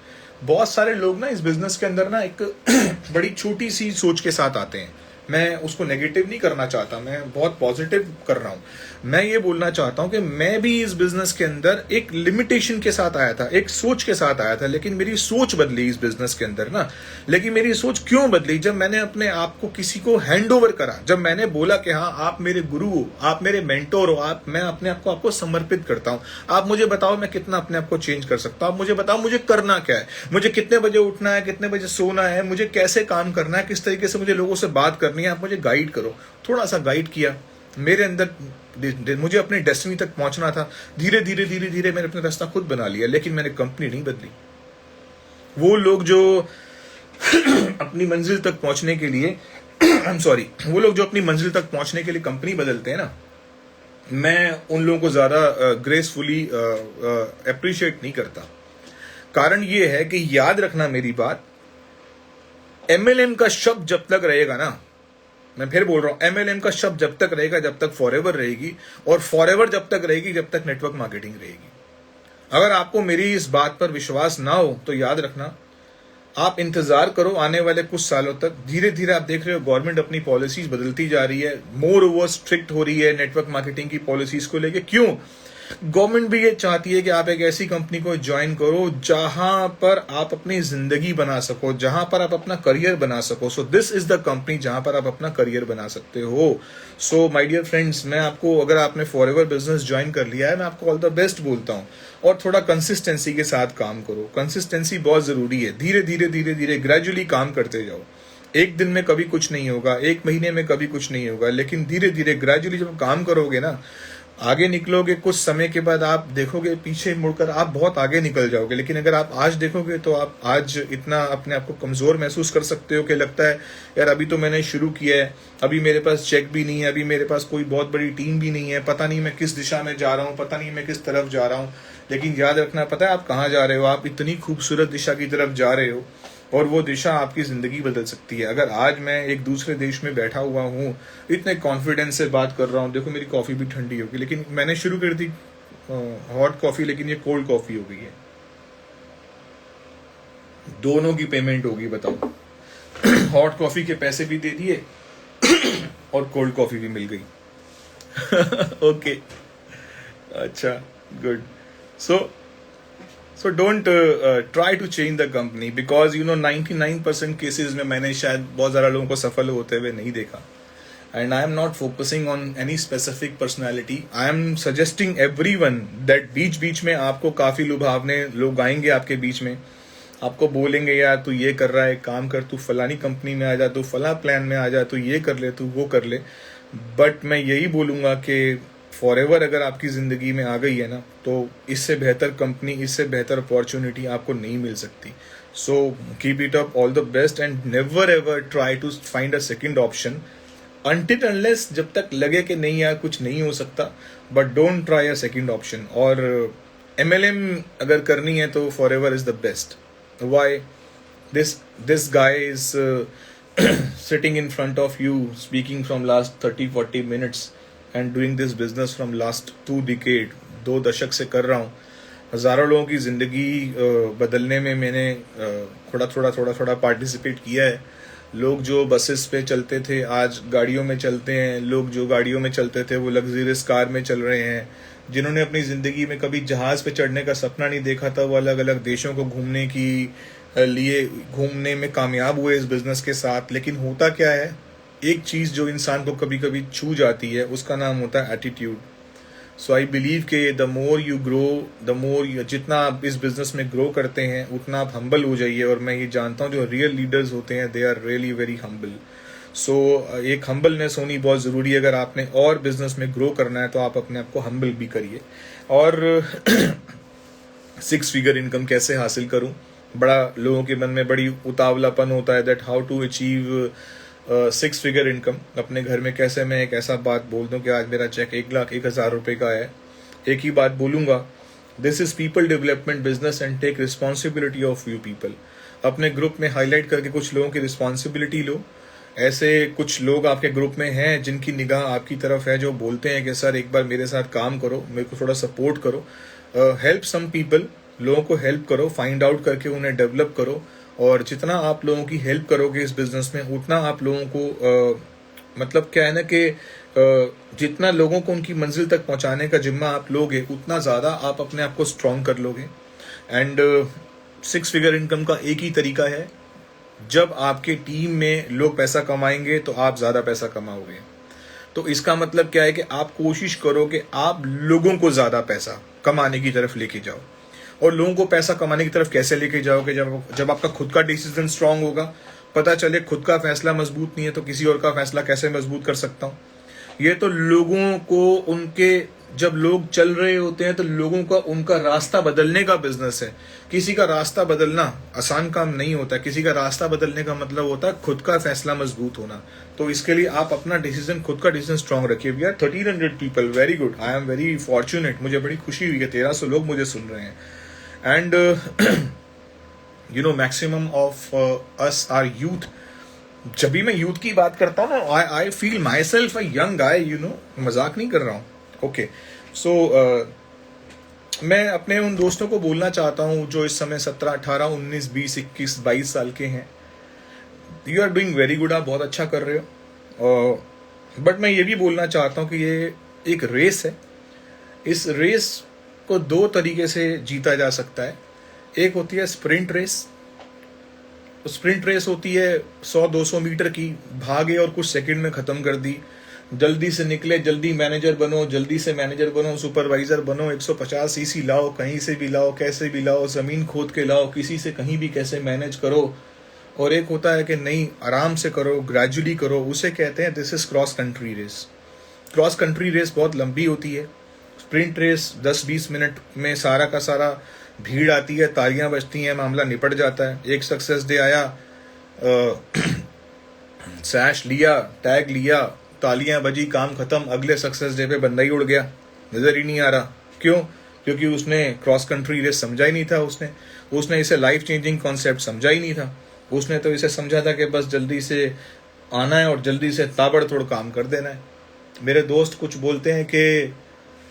बहुत सारे लोग ना इस बिजनेस के अंदर ना एक बड़ी छोटी सी सोच के साथ आते हैं. मैं उसको नेगेटिव नहीं करना चाहता, मैं बहुत पॉजिटिव कर रहा हूँ। मैं ये बोलना चाहता हूँ कि मैं भी इस बिजनेस के अंदर एक लिमिटेशन के साथ आया था, एक सोच के साथ आया था, लेकिन मेरी सोच बदली इस बिजनेस के अंदर ना। लेकिन मेरी सोच क्यों बदली? जब मैंने अपने आप को किसी को हैंड ओवर करा, जब मैंने बोला कि हाँ आप मेरे गुरु हो, आप मेरे मेंटोर हो, मैं अपने आप को आपको समर्पित करता हूँ, आप मुझे बताओ मैं कितना अपने आप को चेंज कर सकता हूँ, आप मुझे बताओ मुझे करना क्या है, मुझे कितने बजे उठना है, कितने बजे सोना है, मुझे कैसे काम करना है, किस तरीके से मुझे लोगों से बात करनी है, आप मुझे गाइड करो। थोड़ा सा गाइड किया, मेरे अंदर मुझे अपनी डेस्टिनी तक पहुंचना था। धीरे धीरे धीरे धीरे मैंने अपना रास्ता खुद बना लिया, लेकिन मैंने कंपनी नहीं बदली। वो लोग जो अपनी मंजिल तक पहुंचने के लिए वो लोग जो अपनी मंजिल तक पहुंचने के लिए कंपनी बदलते हैं ना, मैं उन लोगों को ज्यादा ग्रेसफुली अप्रिशिएट नहीं करता। कारण ये है कि याद रखना मेरी बात, MLM का शब्द जब तक रहेगा ना, मैं फिर बोल रहा हूं, MLM का शब्द जब तक रहेगा, जब तक फॉरएवर रहेगी, और फॉरएवर जब तक रहेगी जब तक नेटवर्क मार्केटिंग रहेगी। अगर आपको मेरी इस बात पर विश्वास ना हो तो याद रखना, आप इंतजार करो आने वाले कुछ सालों तक। धीरे धीरे आप देख रहे हो गवर्नमेंट अपनी पॉलिसीज बदलती जा रही है, मोर ओवर स्ट्रिक्ट हो रही है नेटवर्क मार्केटिंग की पॉलिसीज को लेके। क्यों? गवर्नमेंट भी ये चाहती है कि आप एक ऐसी कंपनी को ज्वाइन करो जहां पर आप अपनी जिंदगी बना सको, जहां पर आप अपना करियर बना सको। सो दिस इज द कंपनी जहां पर आप अपना करियर बना सकते हो। सो माय डियर फ्रेंड्स, मैं आपको, अगर आपने फॉरएवर बिजनेस ज्वाइन कर लिया है, मैं आपको ऑल द बेस्ट बोलता हूं। और थोड़ा कंसिस्टेंसी के साथ काम करो, कंसिस्टेंसी बहुत जरूरी है। धीरे धीरे धीरे धीरे ग्रेजुअली काम करते जाओ। एक दिन में कभी कुछ नहीं होगा, एक महीने में कभी कुछ नहीं होगा, लेकिन धीरे धीरे ग्रेजुअली जब काम करोगे ना, आगे निकलोगे। कुछ समय के बाद आप देखोगे पीछे मुड़कर, आप बहुत आगे निकल जाओगे। लेकिन अगर आप आज देखोगे तो आप आज इतना अपने आप को कमजोर महसूस कर सकते हो कि लगता है यार अभी तो मैंने शुरू किया है, अभी मेरे पास चेक भी नहीं है, अभी मेरे पास कोई बहुत बड़ी टीम भी नहीं है, पता नहीं मैं किस दिशा में जा रहा हूँ, पता नहीं मैं किस तरफ जा रहा हूँ। लेकिन याद रखना, पता है आप कहाँ जा रहे हो? आप इतनी खूबसूरत दिशा की तरफ जा रहे हो, और वो दिशा आपकी जिंदगी बदल सकती है। अगर आज मैं एक दूसरे देश में बैठा हुआ हूँ, इतने कॉन्फिडेंस से बात कर रहा हूँ, देखो मेरी कॉफी भी ठंडी होगी, लेकिन मैंने शुरू कर दी हॉट कॉफी, लेकिन ये कोल्ड कॉफी हो गई है। दोनों की पेमेंट होगी, बताओ। हॉट कॉफी के पैसे भी दे दिए और कोल्ड कॉफी भी मिल गई। ओके, अच्छा, good. So don't try to change the company, because 99% cases में मैंने शायद बहुत ज़्यादा लोगों को सफल होते हुए नहीं देखा। And I am not focusing on any specific personality. I am suggesting everyone that बीच में आपको काफ़ी लुभावने लोग आएंगे आपके बीच में, आपको बोलेंगे यार तू ये कर रहा है, काम कर, तू फलानी कंपनी में आ जा, तू फला प्लान में आ जा, तू ये कर ले, तू वो कर ले। बट मैं यही बोलूँगा कि फॉरएवर अगर आपकी ज़िंदगी में आ गई है ना, तो इससे बेहतर कंपनी, इससे बेहतर अपॉर्चुनिटी आपको नहीं मिल सकती। So keep it up, all the best, and never ever try to find a second option until unless, जब तक लगे कि नहीं यार कुछ नहीं हो सकता, but don't try a second option. और MLM अगर करनी है तो Forever is the best. Why? This guy is sitting in front of you, speaking from last 30-40 minutes and doing this business from last 2 decades, 2 दशक से कर रहा हूँ। हज़ारों लोगों की ज़िंदगी बदलने में मैंने थोड़ा पार्टिसिपेट किया है। लोग जो बसेस पे चलते थे आज गाड़ियों में चलते हैं, लोग जो गाड़ियों में चलते थे वो लग्जरियस कार में चल रहे हैं, जिन्होंने अपनी ज़िंदगी में कभी जहाज़ पे चढ़ने का सपना नहीं देखा था, वो अलग अलग देशों को घूमने में कामयाब हुए इस बिजनेस के साथ। लेकिन होता क्या है, एक चीज़ जो इंसान को कभी कभी छू जाती है, उसका नाम होता है एटीट्यूड। सो आई बिलीव कि द मोर यू ग्रो, जितना आप इस बिजनेस में ग्रो करते हैं उतना आप हम्बल हो जाइए। और मैं ये जानता हूँ जो रियल लीडर्स होते हैं, they are really very humble. So एक हम्बलनेस होनी बहुत ज़रूरी है। अगर आपने और बिजनेस में ग्रो करना है तो आप अपने आप को हम्बल भी करिए। और 6 फिगर इनकम कैसे हासिल करूँ, बड़ा लोगों के मन में बड़ी उतावलापन होता है, that how to achieve 6 figure income. अपने घर में कैसे मैं एक ऐसा बात बोल दूं कि आज मेरा चेक 1,01,000 रुपये का है। एक ही बात बोलूंगा, this is people development business and take responsibility of you people. अपने ग्रुप में हाईलाइट करके कुछ लोगों की रिस्पॉन्सिबिलिटी लो। ऐसे कुछ लोग आपके ग्रुप में हैं जिनकी निगाह आपकी तरफ है, जो बोलते हैं कि सर एक बार मेरे साथ काम करो, मेरे को थोड़ा सपोर्ट करो। हेल्प सम पीपल, लोगों को हेल्प करो, फाइंड आउट करके उन्हें डेवलप करो। और जितना आप लोगों की हेल्प करोगे इस बिजनेस में, उतना आप लोगों को मतलब क्या है ना कि जितना लोगों को उनकी मंजिल तक पहुंचाने का जिम्मा आप लोगे, उतना ज़्यादा आप अपने आप को स्ट्रॉन्ग कर लोगे। एंड 6 फिगर इनकम का एक ही तरीका है, जब आपके टीम में लोग पैसा कमाएंगे तो आप ज़्यादा पैसा कमाओगे। तो इसका मतलब क्या है कि आप कोशिश करो कि आप लोगों को ज़्यादा पैसा कमाने की तरफ लेके जाओ। और लोगों को पैसा कमाने की तरफ कैसे लेके जाओगे? जब आपका खुद का डिसीजन स्ट्रांग होगा, पता चले खुद का फैसला मजबूत नहीं है तो किसी और का फैसला कैसे मजबूत कर सकता हूँ। ये तो लोगों को उनके, जब लोग चल रहे होते हैं तो लोगों का उनका रास्ता बदलने का बिजनेस है। किसी का रास्ता बदलना आसान काम नहीं होता। किसी का रास्ता बदलने का मतलब होता है खुद का फैसला मजबूत होना। तो इसके लिए आप अपना डिसीजन, खुद का डिसीजन स्ट्रांग रखिए। We are 1300 people, very good, I am very fortunate. मुझे बड़ी खुशी हुई है 1300 लोग मुझे सुन रहे हैं। And you know, maximum of us are youth. जब भी मैं यूथ की बात करता हूँ ना, I feel myself a young guy, you know, मजाक नहीं कर रहा हूँ। ओके, सो मैं अपने उन दोस्तों को बोलना चाहता हूँ जो इस समय 17, 18, 19, 20, 21, 22 साल के हैं। You are doing very good, आप बहुत अच्छा कर रहे हो। बट मैं ये भी बोलना चाहता हूँ कि ये एक रेस है। इस रेस को 2 तरीके से जीता जा सकता है। एक होती है स्प्रिंट रेस। स्प्रिंट रेस होती है 100-200 मीटर की, भागे और कुछ सेकंड में खत्म कर दी। जल्दी से निकले, जल्दी मैनेजर बनो, जल्दी से मैनेजर बनो, सुपरवाइजर बनो, 150 सीसी लाओ, कहीं से भी लाओ, कैसे भी लाओ, जमीन खोद के लाओ, किसी से कहीं भी कैसे मैनेज करो। और एक होता है कि नहीं, आराम से करो, ग्रेजुअली करो, उसे कहते हैं this is cross country race. Cross country race बहुत लंबी होती है। स्प्रिंट रेस 10-20 मिनट में सारा का सारा भीड़ आती है, तालियां बजती हैं, मामला निपट जाता है। एक सक्सेस डे आया, सैश लिया, टैग लिया, तालियां बजी, काम खत्म। अगले सक्सेस डे पे बंदा ही उड़ गया, नजर ही नहीं आ रहा। क्यों? क्योंकि उसने क्रॉस कंट्री रेस समझा ही नहीं था। उसने इसे लाइफ चेंजिंग कॉन्सेप्ट समझा ही नहीं था। उसने तो इसे समझा था कि बस जल्दी से आना है और जल्दी से ताबड़तोड़ काम कर देना है। मेरे दोस्त कुछ बोलते हैं कि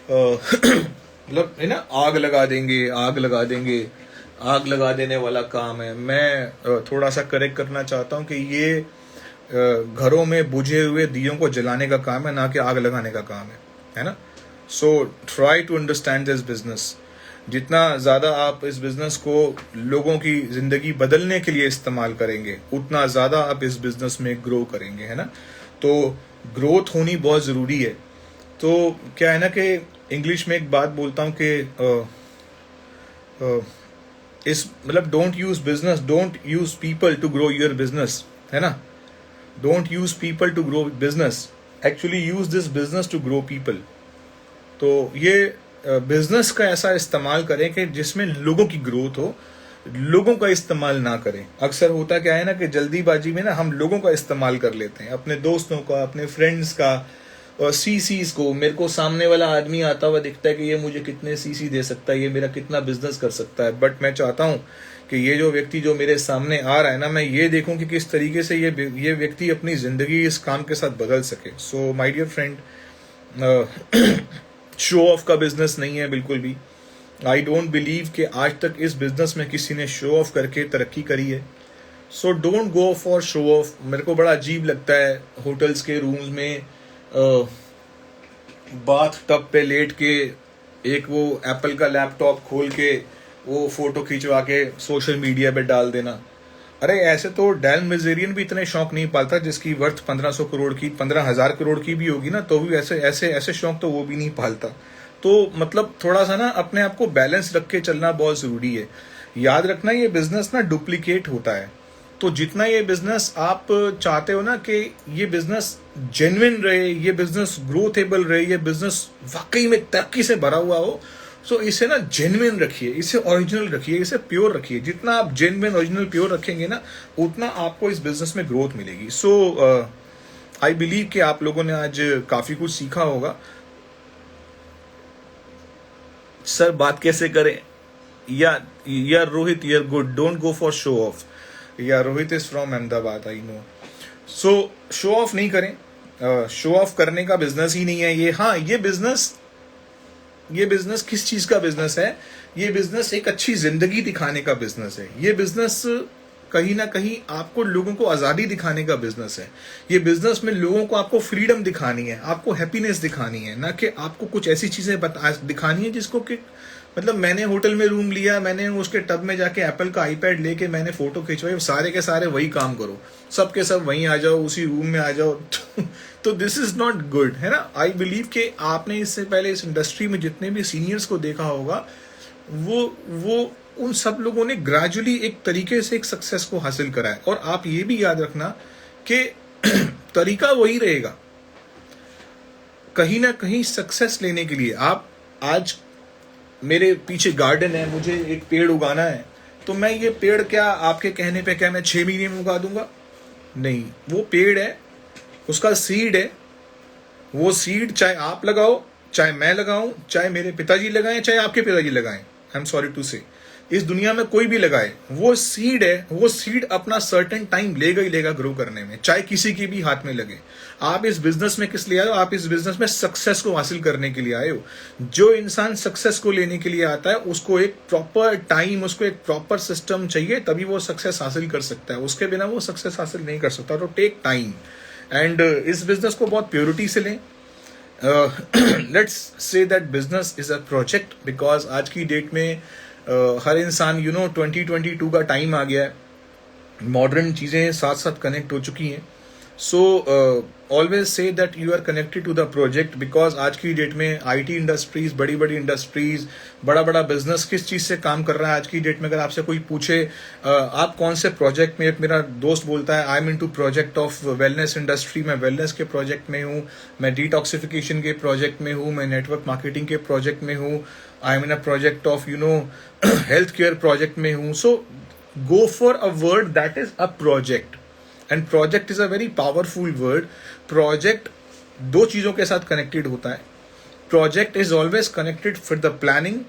मतलब है ना, आग लगा देंगे, आग लगा देंगे, आग लगा देने वाला काम है। मैं थोड़ा सा करेक्ट करना चाहता हूँ कि ये घरों में बुझे हुए दियों को जलाने का काम है, ना कि आग लगाने का काम है ना। So try to understand this business. जितना ज़्यादा आप इस बिजनेस को लोगों की ज़िंदगी बदलने के लिए इस्तेमाल करेंगे, उतना ज़्यादा आप इस बिजनेस में ग्रो करेंगे, है ना। तो ग्रोथ होनी बहुत ज़रूरी है। तो क्या है ना कि इंग्लिश में एक बात बोलता हूँ कि इस मतलब don't use business, don't use people to grow your business, है ना। Don't use people to grow business, actually use this business to grow people. तो ये बिजनेस का ऐसा इस्तेमाल करें कि जिसमें लोगों की ग्रोथ हो, लोगों का इस्तेमाल ना करें। अक्सर होता क्या है ना कि जल्दीबाजी में ना हम लोगों का इस्तेमाल कर लेते हैं, अपने दोस्तों का, अपने फ्रेंड्स का, और सीसीज को। मेरे को सामने वाला आदमी आता हुआ दिखता है कि ये मुझे कितने सीसी दे सकता है, ये मेरा कितना बिजनेस कर सकता है। बट मैं चाहता हूँ कि ये जो व्यक्ति जो मेरे सामने आ रहा है ना, मैं ये देखूं कि किस तरीके से ये व्यक्ति अपनी जिंदगी इस काम के साथ बदल सके। So my dear friend, show off का बिजनेस नहीं है बिल्कुल भी। आई डोंट बिलीव कि आज तक इस बिजनेस में किसी ने शो ऑफ करके तरक्की करी है। So don't go for show of. मेरे को बड़ा अजीब लगता है होटल्स के रूम्स में बाथ टब पे लेट के एक वो एप्पल का लैपटॉप खोल के वो फोटो खिंचवा के सोशल मीडिया पे डाल देना। अरे ऐसे तो डैन मिजेरियन भी इतने शौक नहीं पालता, जिसकी वर्थ 1500 करोड़ की, 15,000 करोड़ की भी होगी ना, तो भी ऐसे शौक तो वो भी नहीं पालता। तो मतलब थोड़ा सा ना अपने आप को बैलेंस रख के चलना बहुत जरूरी है। याद रखना, ये बिजनेस ना डुप्लीकेट होता है। तो जितना ये बिजनेस आप चाहते हो ना कि ये बिजनेस जेन्युइन रहे, ये बिजनेस ग्रोथेबल रहे, ये बिजनेस वाकई में तरक्की से भरा हुआ हो, सो इसे ना जेन्युइन रखिए, इसे ओरिजिनल रखिए, इसे प्योर रखिए। जितना आप जेन्युइन, ओरिजिनल, प्योर रखेंगे ना, उतना आपको इस बिजनेस में ग्रोथ मिलेगी। सो आई बिलीव कि आप लोगों ने आज काफी कुछ सीखा होगा। सर बात कैसे करें? या Rohit, you are good, don't go for show off. या Rohit is from Ahmedabad, I know. So show off नहीं करें, शो ऑफ करने का बिजनेस ही नहीं है ये। हाँ, ये बिजनेस किस चीज का बिजनेस है? ये बिजनेस एक अच्छी जिंदगी दिखाने का बिजनेस है। ये बिजनेस कहीं ना कहीं आपको लोगों को आज़ादी दिखाने का बिजनेस है। ये बिजनेस में लोगों को आपको फ्रीडम दिखानी है, आपको हैप्पीनेस दिखानी है, ना कि आपको कुछ ऐसी चीज़ें दिखानी है जिसको कि मतलब मैंने होटल में रूम लिया, मैंने उसके टब में जाके एप्पल का आईपैड लेके मैंने फोटो खिंचवाई, सारे के सारे वही काम करो, सब के सब वहीं आ जाओ, उसी रूम में आ जाओ। तो दिस इज नॉट गुड, है ना। आई बिलीव कि आपने इससे पहले इस इंडस्ट्री में जितने भी सीनियर्स को देखा होगा, वो उन सब लोगों ने ग्रेजुअली एक तरीके से एक सक्सेस को हासिल करा है। और आप ये भी याद रखना कि तरीका वही रहेगा। कहीं ना कहीं सक्सेस लेने के लिए आप आज मेरे पीछे गार्डन है, मुझे एक पेड़ उगाना है, तो मैं ये पेड़ क्या आपके कहने पे क्या मैं 6 महीने में उगा दूंगा? नहीं, वो पेड़ है, उसका सीड है। वो सीड चाहे आप लगाओ, चाहे मैं लगाऊं, चाहे मेरे पिताजी लगाएं, चाहे आपके पिताजी लगाएं, आई एम सॉरी टू से, इस दुनिया में कोई भी लगाए, वो सीड है। वो सीड अपना सर्टेन टाइम लेगा ही लेगा ग्रो करने में, चाहे किसी के भी हाथ में लगे। आप इस बिजनेस में किस लिए आए हो? आप इस बिजनेस में सक्सेस को हासिल करने के लिए आए हो। जो इंसान सक्सेस को लेने के लिए आता है, उसको एक प्रॉपर टाइम, उसको एक प्रॉपर सिस्टम चाहिए, तभी वो सक्सेस हासिल कर सकता है। उसके बिना वो सक्सेस हासिल नहीं कर सकता। तो टेक टाइम एंड इस बिजनेस को बहुत प्योरिटी से लें। Let's say that business is a project, because आज की डेट में हर इंसान 2022 का टाइम आ गया है, मॉडर्न चीज़ें साथ साथ कनेक्ट हो चुकी हैं। So always say that you are connected to the project, because आज की डेट में आईटी इंडस्ट्रीज, बड़ी बड़ी इंडस्ट्रीज, बड़ा बड़ा बिजनेस किस चीज़ से काम कर रहा है आज की डेट में। अगर आपसे कोई पूछे आप कौन से प्रोजेक्ट में, एक मेरा दोस्त बोलता है I am into project of wellness industry, मैं वेलनेस के प्रोजेक्ट में हूँ, मैं डिटॉक्सिफिकेशन के प्रोजेक्ट में हूँ, मैं नेटवर्क मार्केटिंग के प्रोजेक्ट में हूँ, I am in a project of health care project में हूँ। So go for a word that is a project, and project is a very powerful word. Project दो चीजों के साथ कनेक्टेड होता है। Project is always connected with the planning,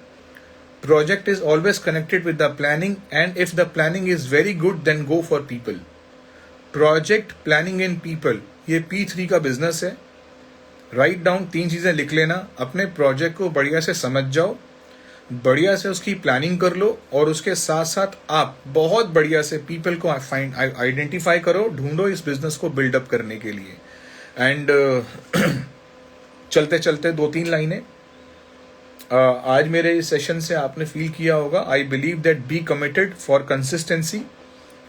project is always connected with the planning, and if the planning is very good then go for people. Project, planning and people, ये P3 का बिजनेस है। राइट डाउन, 3 चीजें लिख लेना। अपने प्रोजेक्ट को बढ़िया से समझ जाओ, बढ़िया से उसकी प्लानिंग कर लो, और उसके साथ साथ आप बहुत बढ़िया से पीपल को आइडेंटिफाई करो, ढूंढो इस बिजनेस को बिल्डअप करने के लिए। एंड चलते चलते 2-3 लाइनें आज मेरे इस सेशन से आपने फील किया होगा। आई believe that be committed for consistency.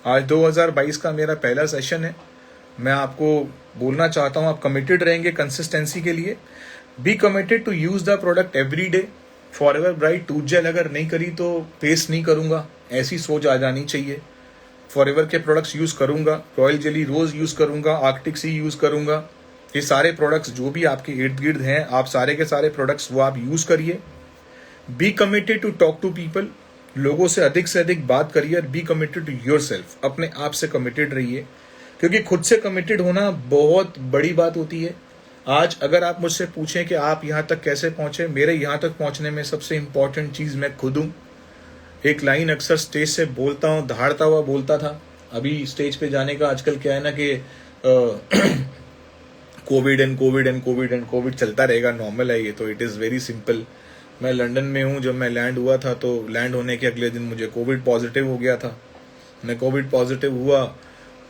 आज 2022 का मेरा पहला सेशन है। मैं आपको बोलना चाहता हूँ, आप कमिटेड रहेंगे कंसिस्टेंसी के लिए। Be committed to use the product every day. Forever bright tooth gel अगर नहीं करी तो पेस्ट नहीं करूंगा, ऐसी सोच आ जानी चाहिए। फॉरएवर के प्रोडक्ट्स यूज करूंगा, रॉयल जेली रोज यूज करूंगा, आर्कटिक सी यूज करूंगा। ये सारे प्रोडक्ट्स जो भी आपके इर्द गिर्द हैं, आप सारे के सारे प्रोडक्ट्स वो आप यूज करिए। Be committed to talk to people, लोगों से अधिक बात करिए। बी कमिटेड टू योरसेल्फ, अपने आप से कमिटेड रहिए, क्योंकि खुद से कमिटेड होना बहुत बड़ी बात होती है। आज अगर आप मुझसे पूछें कि आप यहाँ तक कैसे पहुंचे, मेरे यहाँ तक पहुंचने में सबसे इंपॉर्टेंट चीज़ मैं खुद हूँ। एक लाइन अक्सर स्टेज से बोलता हूँ, दहाड़ता हुआ बोलता था। अभी स्टेज पे जाने का आजकल क्या है ना कि कोविड चलता रहेगा, नॉर्मल है ये तो, इट इज़ वेरी सिंपल। मैं लंदन में हूँ, जब मैं लैंड हुआ था तो लैंड होने के अगले दिन मुझे कोविड पॉजिटिव हो गया था। मैं कोविड पॉजिटिव हुआ,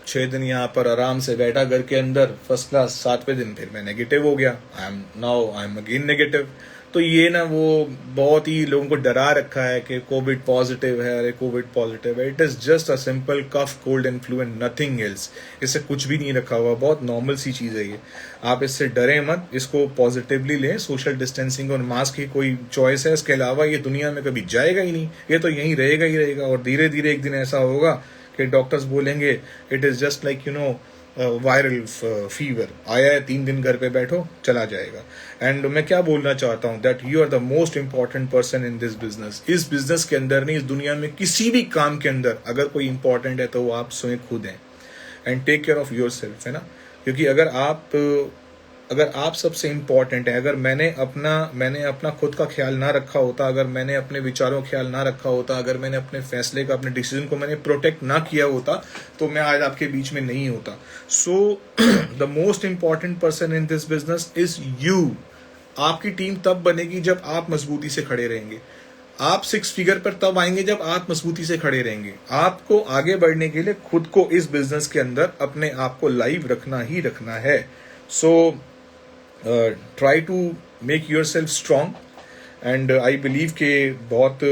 6 दिन यहाँ पर आराम से बैठा घर के अंदर, फर्स्ट क्लास। 7वें दिन फिर मैं नेगेटिव हो गया। I am again negative. तो ये ना वो बहुत ही लोगों को डरा रखा है कि कोविड पॉजिटिव है, अरे कोविड पॉजिटिव है। It is just a simple cough, cold and flu and nothing else. इससे कुछ भी नहीं रखा हुआ, बहुत नॉर्मल सी चीज़ है ये। आप इससे डरे मत, इसको पॉजिटिवली लें। सोशल डिस्टेंसिंग और मास्क की कोई चॉइस है, इसके अलावा ये दुनिया में कभी जाएगा ही नहीं, ये तो यहीं रहेगा ही रहेगा। और धीरे धीरे एक दिन ऐसा होगा कि डॉक्टर्स बोलेंगे it is just like viral fever आया है, 3 दिन घर पे बैठो, चला जाएगा। एंड मैं क्या बोलना चाहता हूँ, that you are the most important person in this business. इस बिजनेस के अंदर नहीं, इस दुनिया में किसी भी काम के अंदर अगर कोई इंपॉर्टेंट है तो वो आप स्वयं खुद हैं। And take care of yourself, है ना। क्योंकि अगर आप सबसे इम्पॉर्टेंट है, अगर मैंने अपना खुद का ख्याल ना रखा होता, अगर मैंने अपने विचारों का ख्याल ना रखा होता, अगर मैंने अपने फैसले का, अपने डिसीजन को मैंने प्रोटेक्ट ना किया होता, तो मैं आज आपके बीच में नहीं होता। So the most important person in this business is you. आपकी टीम तब बनेगी जब आप मजबूती से खड़े रहेंगे। आप 6 फिगर पर तब आएंगे जब आप मजबूती से खड़े रहेंगे। आपको आगे बढ़ने के लिए खुद को इस बिजनेस के अंदर अपने आप को लाइव रखना ही रखना है। So try to make yourself strong and I believe के बहुत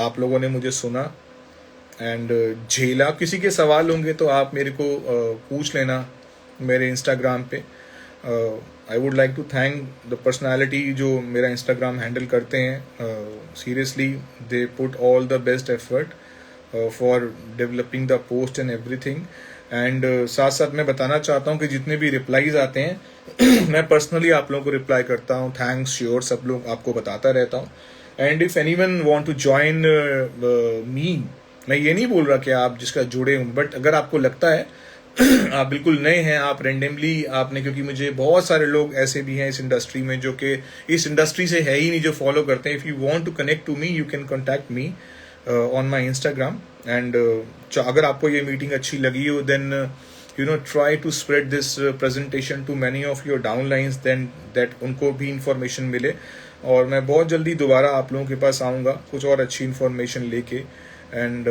आप लोगों ने मुझे सुना एंड झेला। किसी के सवाल होंगे तो आप मेरे को पूछ लेना मेरे इंस्टाग्राम पे। I would like to thank the personality जो मेरा इंस्टाग्राम हैंडल करते हैं। Seriously they put all the best effort for developing the post and everything. And साथ साथ मैं बताना चाहता हूँ कि जितने भी रिप्लाईज आते हैं मैं पर्सनली आप लोगों को रिप्लाई करता हूँ। थैंक्स श्योर सब लोग आपको बताता रहता हूँ। And if anyone want to join me, मैं ये नहीं बोल रहा कि आप जिसका जुड़े हूँ, बट अगर आपको लगता है आप बिल्कुल नए हैं, आप रेंडमली आपने, क्योंकि मुझे बहुत सारे लोग ऐसे भी हैं इस इंडस्ट्री में जो कि इस इंडस्ट्री से है ही नहीं, जो फॉलो करते हैं। If you want to connect to me you can contact me on my Instagram. And अगर आपको ये मीटिंग अच्छी लगी हो then you know try to spread this presentation to many of your downlines, then that उनको भी इंफॉर्मेशन मिले। और मैं बहुत जल्दी दोबारा आप लोगों के पास आऊँगा कुछ और अच्छी इन्फॉर्मेशन लेके। एंड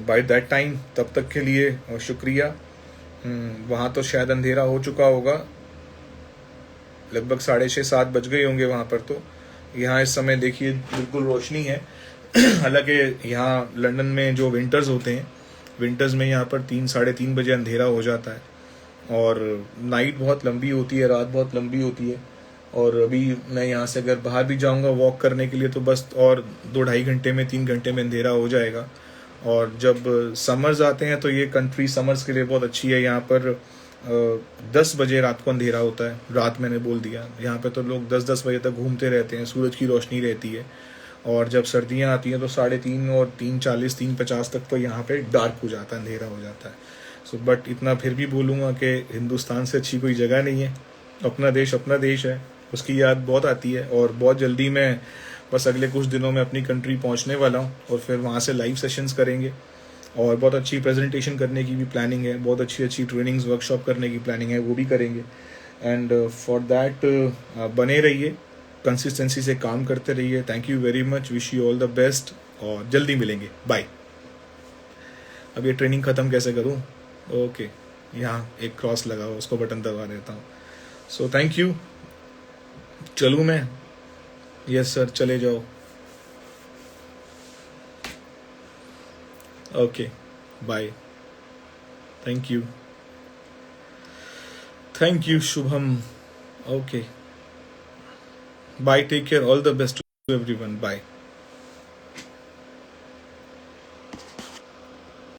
बाय दैट टाइम, तब तक के लिए शुक्रिया। वहाँ तो शायद अंधेरा हो चुका होगा, लगभग 6:30-7 बज गए होंगे वहाँ पर। तो यहाँ इस समय देखिए बिल्कुल रोशनी है। हालांकि यहाँ लंदन में जो विंटर्स होते हैं, विंटर्स में यहाँ पर 3-3:30 बजे अंधेरा हो जाता है और नाइट बहुत लंबी होती है, रात बहुत लंबी होती है। और अभी मैं यहाँ से अगर बाहर भी जाऊँगा वॉक करने के लिए तो बस और 2-2.5 घंटे में 3 घंटे में अंधेरा हो जाएगा। और जब समर्स आते हैं तो ये कंट्री समर्स के लिए बहुत अच्छी है। यहाँ पर 10 बजे रात को अंधेरा होता है। रात मैंने बोल दिया, यहाँ पे तो लोग 10-10 बजे तक घूमते रहते हैं, सूरज की रोशनी रहती है। और जब सर्दियाँ आती हैं तो 3:30 और 3:40 3:50 तक तो यहाँ पे डार्क हो जाता है, अंधेरा हो जाता है। सो बट इतना फिर भी बोलूँगा कि हिंदुस्तान से अच्छी कोई जगह नहीं है। अपना देश है, उसकी याद बहुत आती है। और बहुत जल्दी मैं बस अगले कुछ दिनों में अपनी कंट्री पहुंचने वाला हूं और फिर वहां से लाइव सेशंस करेंगे और बहुत अच्छी प्रेजेंटेशन करने की भी प्लानिंग है, बहुत अच्छी ट्रेनिंग्स वर्कशॉप करने की प्लानिंग है, वो भी करेंगे। एंड फॉर दैट बने रहिए, कंसिस्टेंसी से काम करते रहिए। Thank you very much, wish you all the best और जल्दी मिलेंगे, बाय। अब ये ट्रेनिंग ख़त्म कैसे करूँ? ओके, यहाँ एक क्रॉस लगा हुआ, उसको बटन दबा देता हूँ। सो थैंक यू, चलूँ मैं? यस सर, चले जाओ। Okay, bye. Thank you Shubham. Okay, bye, take care, all the best to everyone, bye.